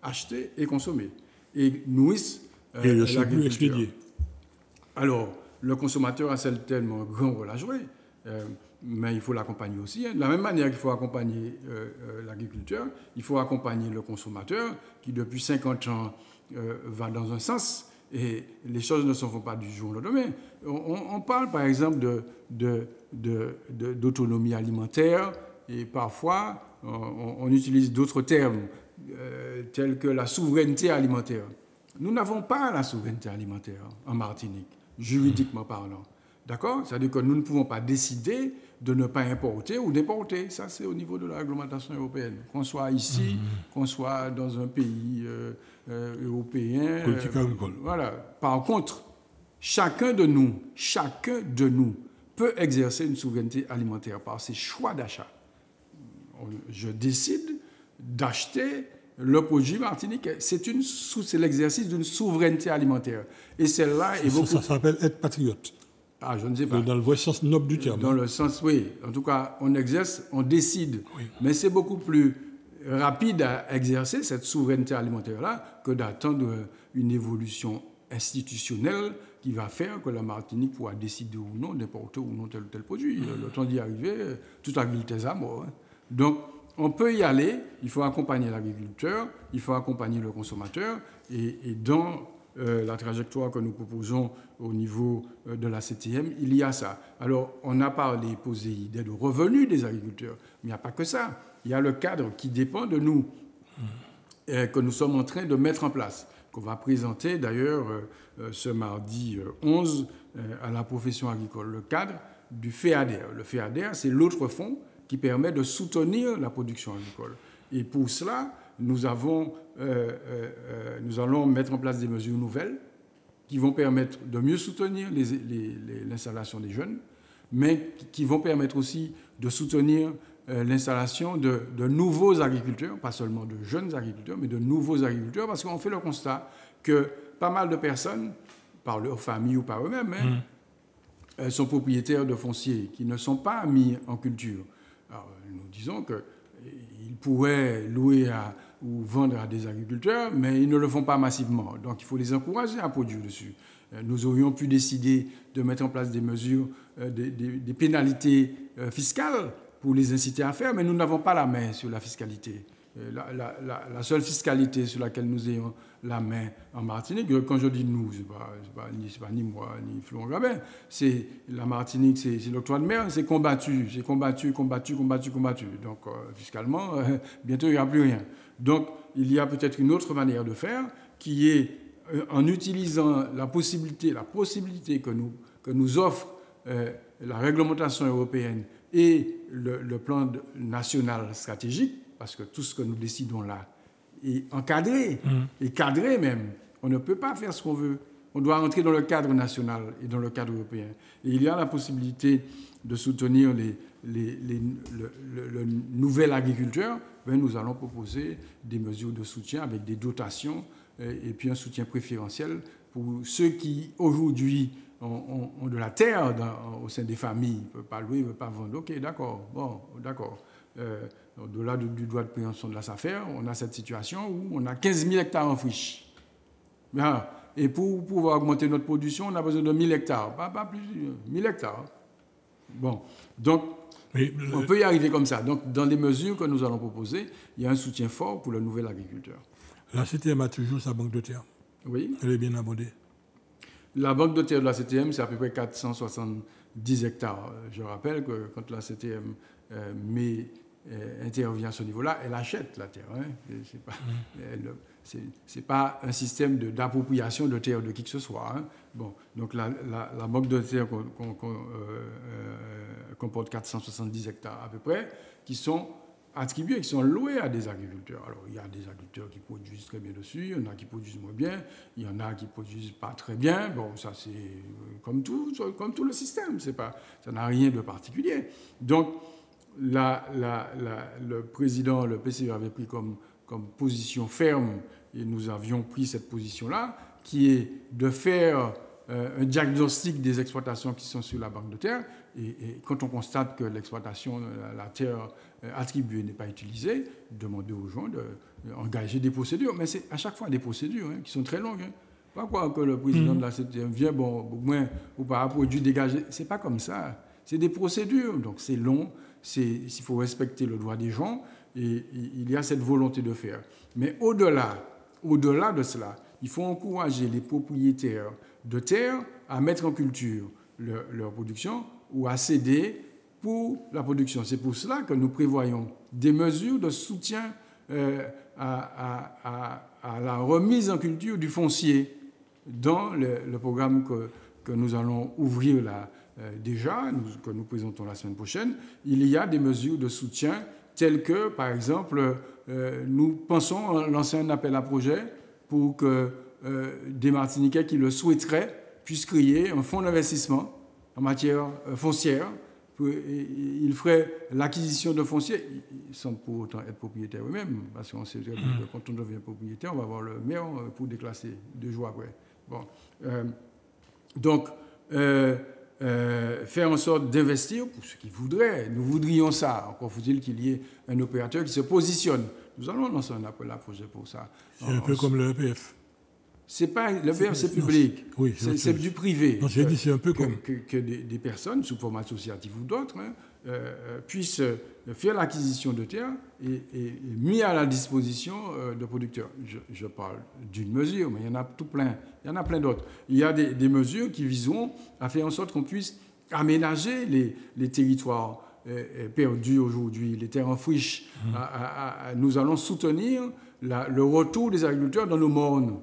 acheté et consommé. Et nourrisse l'agriculture. Alors, le consommateur a certainement un grand rôle à jouer, mais il faut l'accompagner aussi. De la même manière qu'il faut accompagner l'agriculteur, il faut accompagner le consommateur qui, depuis 50 ans, va dans un sens, et les choses ne se font pas du jour au lendemain. On parle par exemple d'autonomie alimentaire, et parfois on utilise d'autres termes tels que la souveraineté alimentaire. Nous n'avons pas la souveraineté alimentaire en Martinique, juridiquement parlant. D'accord ? C'est-à-dire que nous ne pouvons pas décider de ne pas importer ou d'importer. Ça, c'est au niveau de la réglementation européenne. Qu'on soit ici, qu'on soit dans un pays européen. Politique agricole. Voilà. Par contre, chacun de nous peut exercer une souveraineté alimentaire par ses choix d'achat. Je décide d'acheter le produit martiniquais. C'est l'exercice d'une souveraineté alimentaire. Et celle-là est beaucoup... Ça s'appelle être patriote. Ah, je ne sais pas. Dans le vrai sens noble du terme. Dans le sens, oui. En tout cas, on exerce, on décide. Oui. Mais c'est beaucoup plus rapide à exercer cette souveraineté alimentaire-là que d'attendre une évolution institutionnelle qui va faire que la Martinique pourra décider ou non d'importer ou non tel ou tel produit. Le temps d'y arriver, tout agriculteur à mort. Donc, on peut y aller. Il faut accompagner l'agriculteur, il faut accompagner le consommateur. Et dans la trajectoire que nous proposons au niveau de la CTM, il y a ça. Alors, on a parlé, posé l'idée de revenus des agriculteurs, mais il n'y a pas que ça. Il y a le cadre qui dépend de nous, que nous sommes en train de mettre en place, qu'on va présenter d'ailleurs ce mardi 11 à la profession agricole, le cadre du FEADER. Le FEADER, c'est l'autre fonds qui permet de soutenir la production agricole. Et pour cela, nous allons mettre en place des mesures nouvelles qui vont permettre de mieux soutenir l'installation des jeunes, mais qui vont permettre aussi de soutenir l'installation de nouveaux agriculteurs, pas seulement de jeunes agriculteurs, mais de nouveaux agriculteurs, parce qu'on fait le constat que pas mal de personnes, par leur famille ou par eux-mêmes, sont propriétaires de fonciers qui ne sont pas mis en culture. Alors, nous disons qu'ils pourraient louer ou vendre à des agriculteurs, mais ils ne le font pas massivement. Donc il faut les encourager à produire dessus. Nous aurions pu décider de mettre en place des mesures, des pénalités fiscales pour les inciter à faire, mais nous n'avons pas la main sur la fiscalité. La seule fiscalité sur laquelle nous ayons la main en Martinique, quand je dis nous, ce n'est pas ni moi, ni Florent Grabin, c'est la Martinique, c'est l'octroi de mer, c'est combattu. Donc, fiscalement, bientôt, il n'y aura plus rien. Donc, il y a peut-être une autre manière de faire qui est en utilisant la possibilité que nous offre la réglementation européenne et le plan national stratégique, parce que tout ce que nous décidons là est encadré, et cadré même. On ne peut pas faire ce qu'on veut. On doit entrer dans le cadre national et dans le cadre européen. Et il y a la possibilité de soutenir le nouvel agriculteur. Ben, nous allons proposer des mesures de soutien avec des dotations et puis un soutien préférentiel pour ceux qui, aujourd'hui, ont de la terre au sein des familles. Ils ne peuvent pas louer, ils ne peuvent pas vendre. OK, d'accord. Bon, d'accord. Au-delà du droit de préemption de la SAFER, on a cette situation où on a 15 000 hectares en friche. Bien, et pour pouvoir augmenter notre production, on a besoin de 1 000 hectares. Pas plus, 1 000 hectares. Bon, donc, on peut y arriver comme ça. Donc, dans les mesures que nous allons proposer, il y a un soutien fort pour le nouvel agriculteur. La CTM a toujours sa banque de terre. Oui. Elle est bien abondée. La banque de terre de la CTM, c'est à peu près 470 hectares. Je rappelle que quand la CTM intervient à ce niveau-là, elle achète la terre. Hein. C'est pas un système d'appropriation de terre de qui que ce soit. Hein. Bon, donc la banque de terre comporte 470 hectares à peu près, qui sont attribués, qui sont loués à des agriculteurs. Alors, il y a des agriculteurs qui produisent très bien dessus, il y en a qui produisent moins bien, il y en a qui produisent pas très bien. Bon, ça, c'est comme tout le système, ça n'a rien de particulier. Donc, le président, le PCE avait pris comme position ferme, et nous avions pris cette position-là, qui est de faire un diagnostic des exploitations qui sont sur la banque de terre. Et quand on constate que l'exploitation, la terre attribuée n'est pas utilisée, demander aux gens d'engager des procédures. Mais c'est à chaque fois des procédures qui sont très longues. Pas quoi que le président de la CTM vient, bon, au moins, ou par produit dégagé. C'est pas comme ça. C'est des procédures. Donc c'est long. Il faut respecter le droit des gens. Et il y a cette volonté de faire. Mais au-delà de cela, il faut encourager les propriétaires de terre à mettre en culture leur production ou à céder pour la production. C'est pour cela que nous prévoyons des mesures de soutien à la remise en culture du foncier dans le programme que nous allons ouvrir là déjà, que nous présentons la semaine prochaine. Il y a des mesures de soutien telles que, par exemple, nous pensons lancer un appel à projet pour que des Martiniquais qui le souhaiteraient puissent créer un fonds d'investissement en matière foncière. Ils feraient l'acquisition de foncier sans pour autant être propriétaires eux-mêmes, parce qu'on sait que quand on devient propriétaire, on va avoir le maire pour déclasser 2 jours après. Bon. Donc, faire en sorte d'investir pour ceux qui voudraient. Nous voudrions ça. Encore faut-il qu'il y ait un opérateur qui se positionne. Nous allons lancer un appel à projet pour ça. C'est un peu comme le EPF. C'est pas l'EPF, c'est public. Oui, c'est du privé. Non, j'ai dit c'est un peu comme que des personnes sous forme associative ou d'autres puissent faire l'acquisition de terres et mis à la disposition de producteurs. Je parle d'une mesure, mais il y en a tout plein. Il y en a plein d'autres. Il y a des mesures qui viseront à faire en sorte qu'on puisse aménager les territoires perdus aujourd'hui, les terres en friche. Nous allons soutenir le retour des agriculteurs dans nos mornes.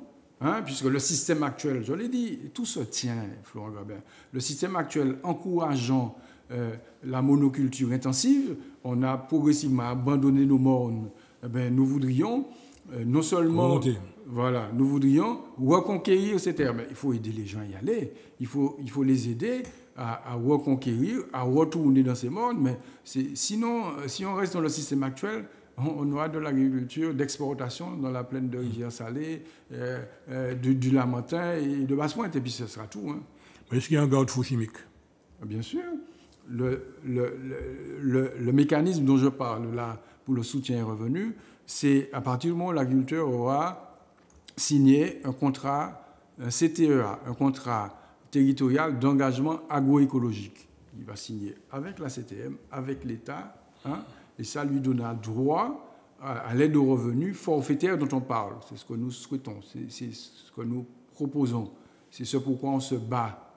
Puisque le système actuel, je l'ai dit, tout se tient, Florent Gabin. Le système actuel encourageant la monoculture intensive, on a progressivement abandonné nos mornes. Nous voudrions non seulement nous voudrions reconquérir ces terres. Mais il faut aider les gens à y aller. Il faut les aider à reconquérir, à retourner dans ces mornes. Mais sinon, si on reste dans le système actuel, on aura de l'agriculture d'exportation dans la plaine de Rivière-Salée, du Lamentin et de Basse-Pointe, et puis ce sera tout. Mais est-ce qu'il y a un garde-fou chimique? Bien sûr. Le mécanisme dont je parle là, pour le soutien revenu, c'est à partir du moment où l'agriculteur aura signé un contrat, un CTEA, un contrat territorial d'engagement agroécologique. Il va signer avec la CTM, avec l'État, et ça lui donnera droit à l'aide aux revenus forfaitaires dont on parle. C'est ce que nous souhaitons, c'est ce que nous proposons. C'est ce pourquoi on se bat,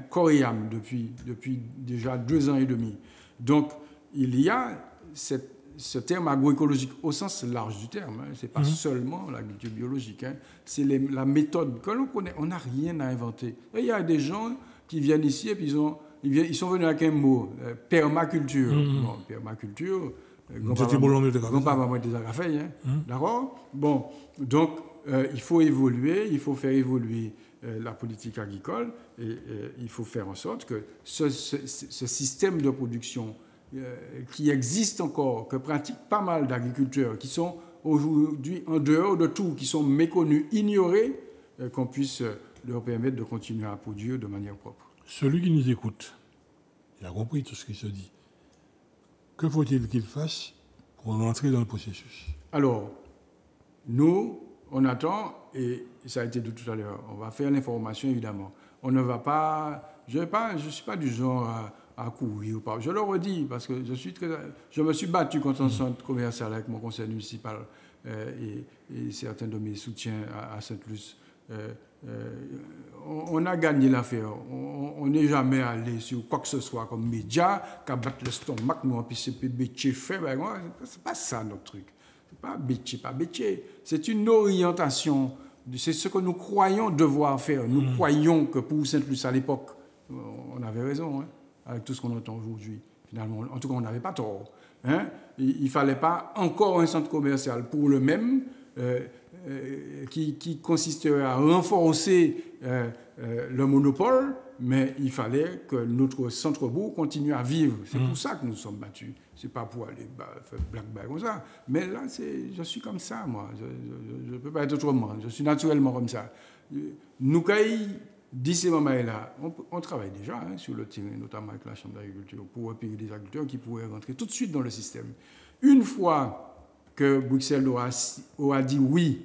corps et âme, depuis déjà 2 ans et demi. Donc, il y a ce terme agroécologique au sens large du terme. Ce n'est pas seulement l'agriculture biologique. C'est la méthode que l'on connaît. On n'a rien à inventer. Et il y a des gens qui viennent ici et puis ils sont venus avec un mot, permaculture. Bon, permaculture, d'accord. Bon, donc il faut évoluer, il faut faire évoluer la politique agricole et il faut faire en sorte que ce système de production qui existe encore, que pratiquent pas mal d'agriculteurs, qui sont aujourd'hui en dehors de tout, qui sont méconnus, ignorés, qu'on puisse leur permettre de continuer à produire de manière propre. Celui qui nous écoute, il a compris tout ce qui se dit. Que faut-il qu'il fasse pour entrer dans le processus? Alors, nous, on attend, et ça a été dit tout à l'heure, on va faire l'information évidemment. On ne va pas, je ne suis pas du genre à courir ou pas. Je le redis parce que je me suis battu contre un centre commercial avec mon conseil municipal et certains de mes soutiens à Sainte-Luce. On a gagné l'affaire. On n'est jamais allé sur quoi que ce soit comme média, qu'à battre le stomac, nous, puis c'est bétier fait. C'est pas ça notre truc. C'est pas bétier. C'est une orientation. C'est ce que nous croyons devoir faire. Nous croyons que pour Sainte-Luce à l'époque, on avait raison, avec tout ce qu'on entend aujourd'hui. Finalement, en tout cas, on n'avait pas tort. Hein. Il ne fallait pas encore un centre commercial pour le même qui consisterait à renforcer le monopole, mais il fallait que notre centre-bourg continue à vivre. C'est pour ça que nous sommes battus. Ce n'est pas pour aller faire black-bag comme ça. Mais là, je suis comme ça, moi. Je ne peux pas être autrement. Je suis naturellement comme ça. Nous, d'ici ce moment-là, on travaille déjà sur le terrain, notamment avec la Chambre d'agriculture, pour repérer des agriculteurs qui pourraient rentrer tout de suite dans le système. Une fois que Bruxelles aura dit oui,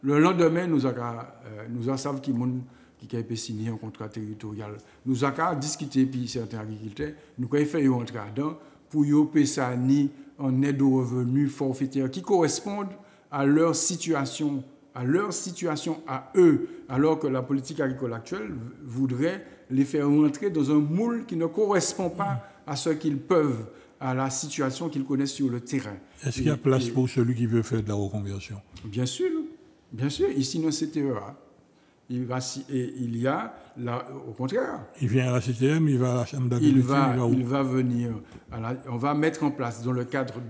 le lendemain, nous savons qui a signé un contrat territorial. Nous avons discuté, puis certains agriculteurs, nous avons fait rentrer dedans pour y payer ça ni en aide aux revenus forfaitaires qui correspondent à leur situation à eux, alors que la politique agricole actuelle voudrait les faire rentrer dans un moule qui ne correspond pas à ce qu'ils peuvent, à la situation qu'ils connaissent sur le terrain. Est-ce qu'il y a place pour celui qui veut faire de la reconversion? Bien sûr. Ici, dans le CTEA, il y a, là, au contraire. Il vient à la CTM, il va à la Chambre d'agriculture. Il va venir, on va mettre en place, dans le cadre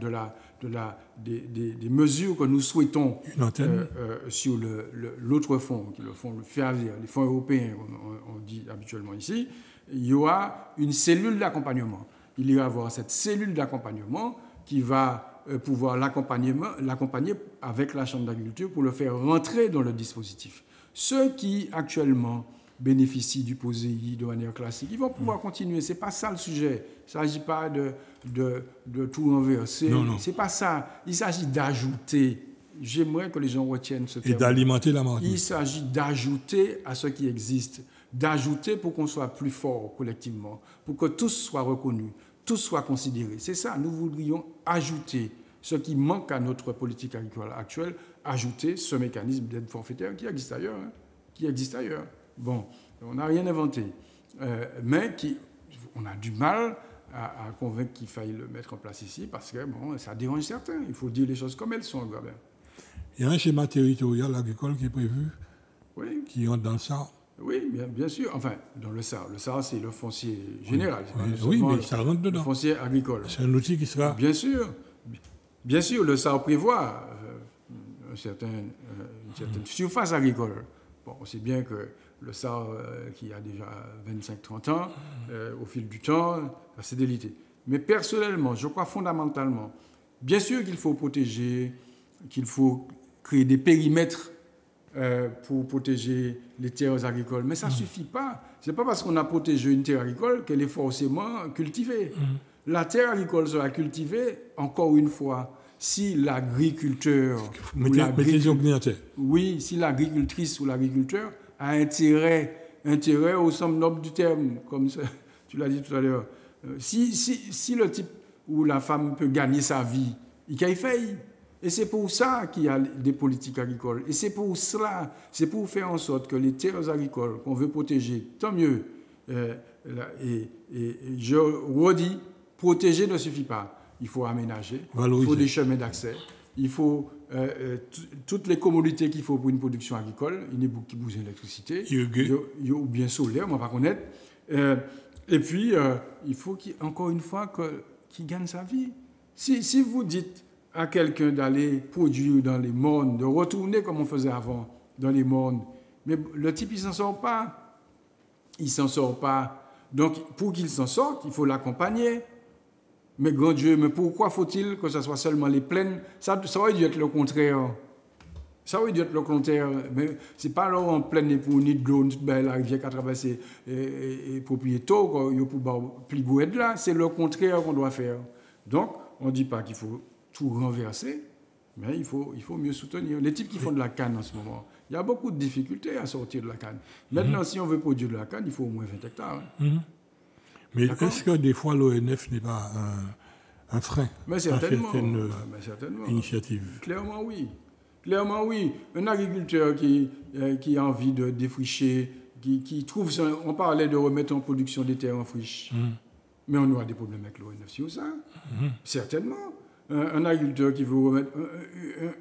des mesures que nous souhaitons sur l'autre fonds, qui est le fonds FEAVIR, les fonds européens, on dit habituellement ici, il y aura une cellule d'accompagnement. Il y va avoir cette cellule d'accompagnement qui va pouvoir l'accompagner avec la Chambre d'agriculture pour le faire rentrer dans le dispositif. Ceux qui actuellement bénéficient du POSEI de manière classique, ils vont pouvoir continuer. Ce n'est pas ça le sujet. Il ne s'agit pas de tout renverser. Non. Ce n'est pas ça. Il s'agit d'ajouter. J'aimerais que les gens retiennent ce terme. Et d'alimenter la Martinique. Il s'agit d'ajouter à ce qui existe. D'ajouter pour qu'on soit plus fort collectivement, pour que tous soient reconnus, tous soient considérés. C'est ça. Nous voudrions ajouter ce qui manque à notre politique agricole actuelle, ajouter ce mécanisme d'aide forfaitaire qui existe ailleurs. Bon, on n'a rien inventé, mais on a du mal à convaincre qu'il faille le mettre en place ici parce que ça dérange certains. Il faut dire les choses comme elles sont. Il y a un schéma territorial agricole qui est prévu, qui rentre dans le SAR. Oui, bien sûr. Enfin, dans le SAR. Le SAR, c'est le foncier général. Oui, mais ça rentre dedans. Le foncier agricole. C'est un outil qui sera... Bien sûr, le SAR prévoit une certaine surface agricole. Bon, on sait bien que le SAR, qui a déjà 25-30 ans, au fil du temps, a ses délités. Mais personnellement, je crois fondamentalement, bien sûr qu'il faut protéger, qu'il faut créer des périmètres pour protéger les terres agricoles. Mais ça ne suffit pas. Ce n'est pas parce qu'on a protégé une terre agricole qu'elle est forcément cultivée. La terre agricole sera cultivée, encore une fois, si l'agriculteur... Oui, si l'agricultrice ou l'agriculteur a intérêt au sens noble du terme, comme ça, tu l'as dit tout à l'heure. Si le type ou la femme peut gagner sa vie, il y fait. Et c'est pour ça qu'il y a des politiques agricoles. Et c'est pour cela, c'est pour faire en sorte que les terres agricoles qu'on veut protéger, tant mieux. Et je redis, protéger ne suffit pas. Il faut aménager, il faut des chemins d'accès, il faut toutes les commodités qu'il faut pour une production agricole, il y a beaucoup qui bougent l'électricité, ou bien solaire, on va pas connaître. Et puis, il faut encore une fois qu'il gagne sa vie. Si vous dites à quelqu'un d'aller produire dans les mornes, de retourner comme on faisait avant dans les mornes, mais le type, il ne s'en sort pas. Il ne s'en sort pas. Donc, pour qu'il s'en sorte, il faut l'accompagner. Mais grand Dieu, mais pourquoi faut-il que ce soit seulement les plaines? Ça aurait dû être le contraire. Mais ce n'est pas alors en plaine pour ni de l'eau, ni de la rivière qui a traversé les propriétaires, pour plier là. C'est le contraire qu'on doit faire. Donc, on ne dit pas qu'il faut tout renverser, mais il faut mieux soutenir. Les types qui font de la canne en ce moment, il y a beaucoup de difficultés à sortir de la canne. Maintenant, si on veut produire de la canne, il faut au moins 20 hectares. Mais est-ce que des fois l'ONF n'est pas un frein à certaines initiatives? Clairement oui. Un agriculteur qui a envie de défricher, qui trouve... On parlait de remettre en production des terres en friche. Mais on aura des problèmes avec l'ONF sur ça. Certainement. Un agriculteur qui veut remettre...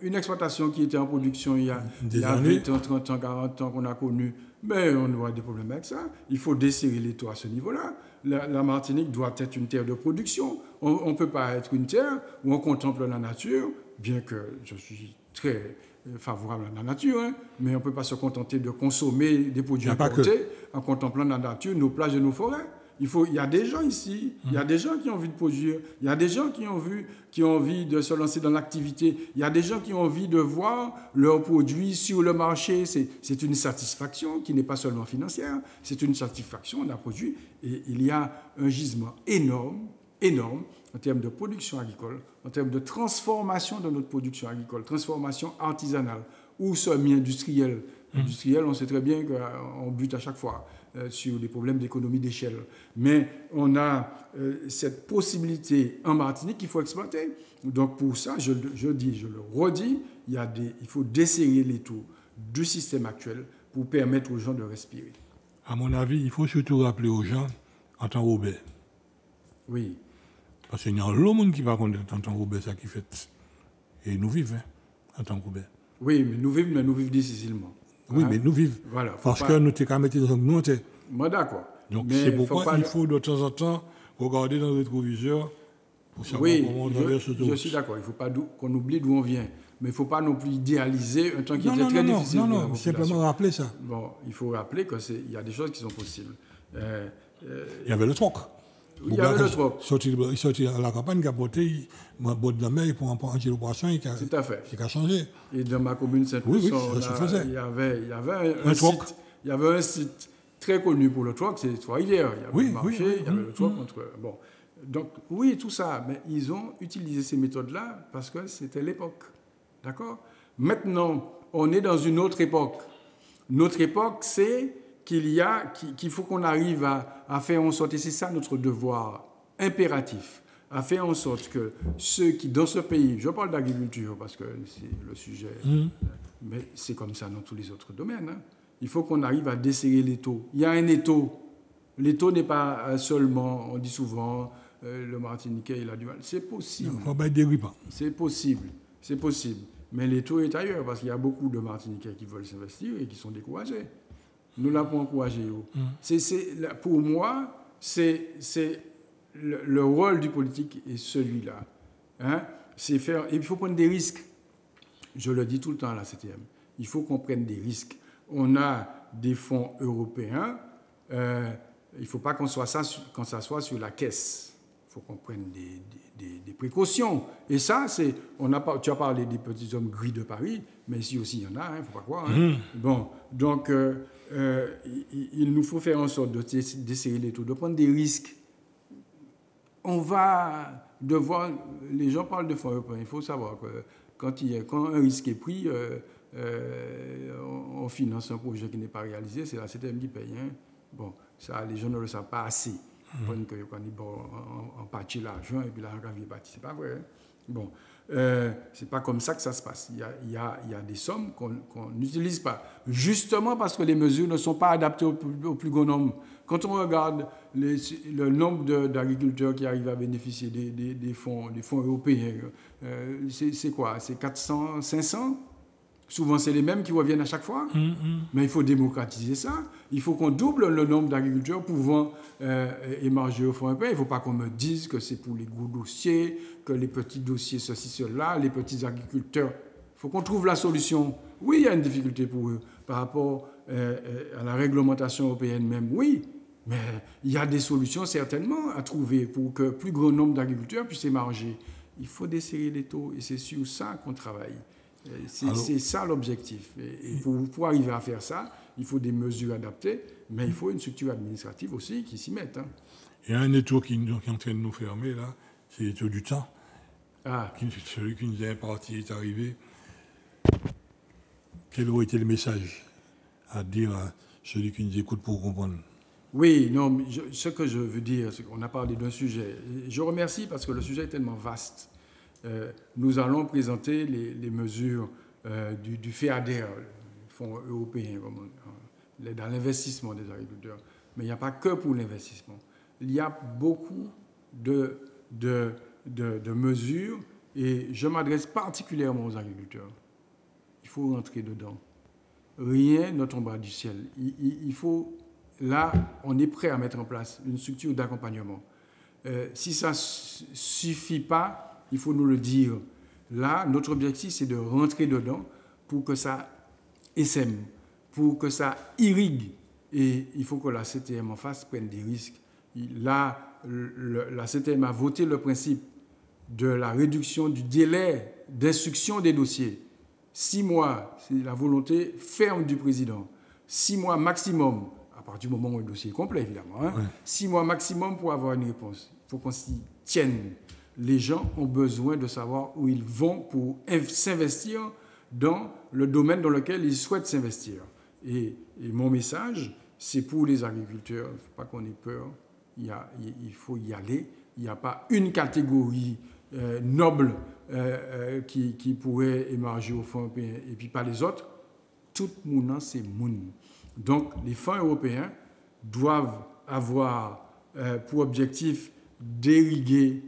Une exploitation qui était en production il y a 20 ans, 30 ans, 40 ans qu'on a connu, mais on aura des problèmes avec ça. Il faut desserrer les taux à ce niveau-là. la Martinique doit être une terre de production. On ne peut pas être une terre où on contemple la nature, bien que je suis très favorable à la nature, hein, mais on ne peut pas se contenter de consommer des produits importés en contemplant la nature, nos plages et nos forêts. Il y a des gens ici, il y a des gens qui ont envie de produire, il y a des gens qui ont envie de se lancer dans l'activité, il y a des gens qui ont envie de voir leurs produits sur le marché. C'est une satisfaction qui n'est pas seulement financière, c'est une satisfaction d'un produit. Et il y a un gisement énorme en termes de production agricole, en termes de transformation de notre production agricole, transformation artisanale ou semi-industrielle. Industrielle, on sait très bien qu'on bute à chaque fois sur des problèmes d'économie d'échelle. Mais on a cette possibilité en Martinique qu'il faut exploiter. Donc pour ça, je le redis, il faut desserrer l'étau du système actuel pour permettre aux gens de respirer. À mon avis, il faut surtout rappeler aux gens en tant Robert. Oui. Parce qu'il y a un lot de monde qui va connaître en tant Robert ça qui fait. Et nous vivons en tant Robert. Oui, mais nous vivons difficilement. Oui, mais nous vivons. Voilà, parce que nous sommes qu'à mettre dans nous. Moi, d'accord. Donc c'est pourquoi il faut de temps en temps regarder dans le rétroviseur pour savoir comment on traverse ce je suis d'accord. Il ne faut pas qu'on oublie d'où on vient. Mais il ne faut pas non plus idéaliser un temps qui était très difficile. Non, simplement rappeler ça. Bon, il faut rappeler qu'il y a des choses qui sont possibles. Il y avait le troc. Il y avait le troc. Il sortit à la campagne, il a porté, il bord de la mer, il prend un poisson, il a changé. Et dans ma commune Saint-Louis, il y avait un site. Il y avait un site très connu pour le troc, c'est Trois-Rivières. Il y avait le marché, il y avait le troc entre... Bon. Donc, oui, tout ça, mais ils ont utilisé ces méthodes-là parce que c'était l'époque. D'accord ? Maintenant, on est dans une autre époque. Notre époque, c'est qu'il faut qu'on arrive à faire en sorte, et c'est ça notre devoir impératif, à faire en sorte que ceux qui, dans ce pays, je parle d'agriculture parce que c'est le sujet, mais c'est comme ça dans tous les autres domaines, hein. Il faut qu'on arrive à desserrer l'étau. Il y a un étau. L'étau n'est pas seulement, on dit souvent, le Martiniquais, il a du mal. C'est possible. Il ne faut pas être dérivant. C'est possible. Mais l'étau est ailleurs parce qu'il y a beaucoup de Martiniquais qui veulent s'investir et qui sont découragés. Nous l'avons encouragé. Pour moi, c'est le rôle du politique est celui-là. Hein? Il faut prendre des risques. Je le dis tout le temps à la CTM. Il faut qu'on prenne des risques. On a des fonds européens. Il ne faut pas qu'on s'assoie sur la caisse. Il faut qu'on prenne des précautions. Et ça, tu as parlé des petits hommes gris de Paris, mais ici aussi, il y en a, il ne faut pas croire. Hein. Bon, donc, il nous faut faire en sorte d'essayer les taux, de prendre des risques. On va devoir... Les gens parlent de fonds européens. Il faut savoir que quand un risque est pris, on finance un projet qui n'est pas réalisé, c'est la CTM qui paye. Hein. Bon, ça, les gens ne le savent pas assez. Quand on partit l'argent et puis l'argent est parti. C'est pas vrai. Hein. Bon, c'est pas comme ça que ça se passe. Il y a des sommes qu'on n'utilise pas, justement parce que les mesures ne sont pas adaptées au plus grand nombre. Quand on regarde le nombre d'agriculteurs qui arrivent à bénéficier des fonds européens, c'est quoi? C'est 400, 500? Souvent, c'est les mêmes qui reviennent à chaque fois. Mais il faut démocratiser ça. Il faut qu'on double le nombre d'agriculteurs pouvant émarger au fonds européen. Il ne faut pas qu'on me dise que c'est pour les gros dossiers, que les petits dossiers, ceci, cela, les petits agriculteurs. Il faut qu'on trouve la solution. Oui, il y a une difficulté pour eux par rapport à la réglementation européenne même. Oui, mais il y a des solutions certainement à trouver pour que plus grand nombre d'agriculteurs puissent émarger. Il faut desserrer les taux et c'est sur ça qu'on travaille. C'est ça l'objectif. Et pour arriver à faire ça, il faut des mesures adaptées, mais il faut une structure administrative aussi qui s'y mette. Hein. Il y a un étau qui est en train de nous fermer, là, c'est l'étau du temps. Celui qui nous est imparti est arrivé. Quel aurait été le message à dire à celui qui nous écoute pour comprendre? Oui, non, ce que je veux dire, c'est qu'on a parlé d'un sujet. Je remercie parce que le sujet est tellement vaste. Nous allons présenter les mesures du FEADER, le Fonds européen, dans l'investissement des agriculteurs. Mais il n'y a pas que pour l'investissement. Il y a beaucoup de mesures et je m'adresse particulièrement aux agriculteurs. Il faut rentrer dedans. Rien ne tombera du ciel. Il faut là, on est prêt à mettre en place une structure d'accompagnement. Si ça ne suffit pas, il faut nous le dire. Là, notre objectif, c'est de rentrer dedans pour que ça essaime, pour que ça irrigue. Et il faut que la CTM en face prenne des risques. Là, la CTM a voté le principe de la réduction du délai d'instruction des dossiers. 6 mois, c'est la volonté ferme du président. 6 mois maximum, à partir du moment où le dossier est complet, évidemment. Hein, ouais. 6 mois maximum pour avoir une réponse. Il faut qu'on s'y tienne. Les gens ont besoin de savoir où ils vont pour s'investir dans le domaine dans lequel ils souhaitent s'investir. Et mon message, c'est pour les agriculteurs. Il ne faut pas qu'on ait peur. Il faut y aller. Il n'y a pas une catégorie noble qui pourrait émerger au fonds européen et puis pas les autres. Tout le monde, c'est moun. Donc, les fonds européens doivent avoir pour objectif d'irriguer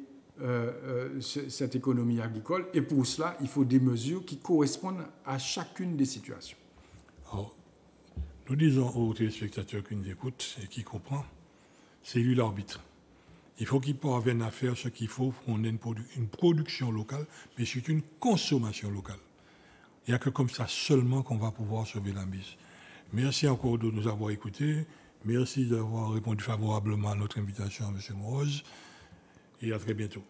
cette économie agricole. Et pour cela, il faut des mesures qui correspondent à chacune des situations. Alors, nous disons aux téléspectateurs qui nous écoutent et qui comprennent, c'est lui l'arbitre. Il faut qu'il parvienne à faire ce qu'il faut pour qu'on ait une production locale, mais surtout une consommation locale. Il n'y a que comme ça seulement qu'on va pouvoir sauver la mise. Merci encore de nous avoir écoutés. Merci d'avoir répondu favorablement à notre invitation à M. Moroz. Et à très bientôt.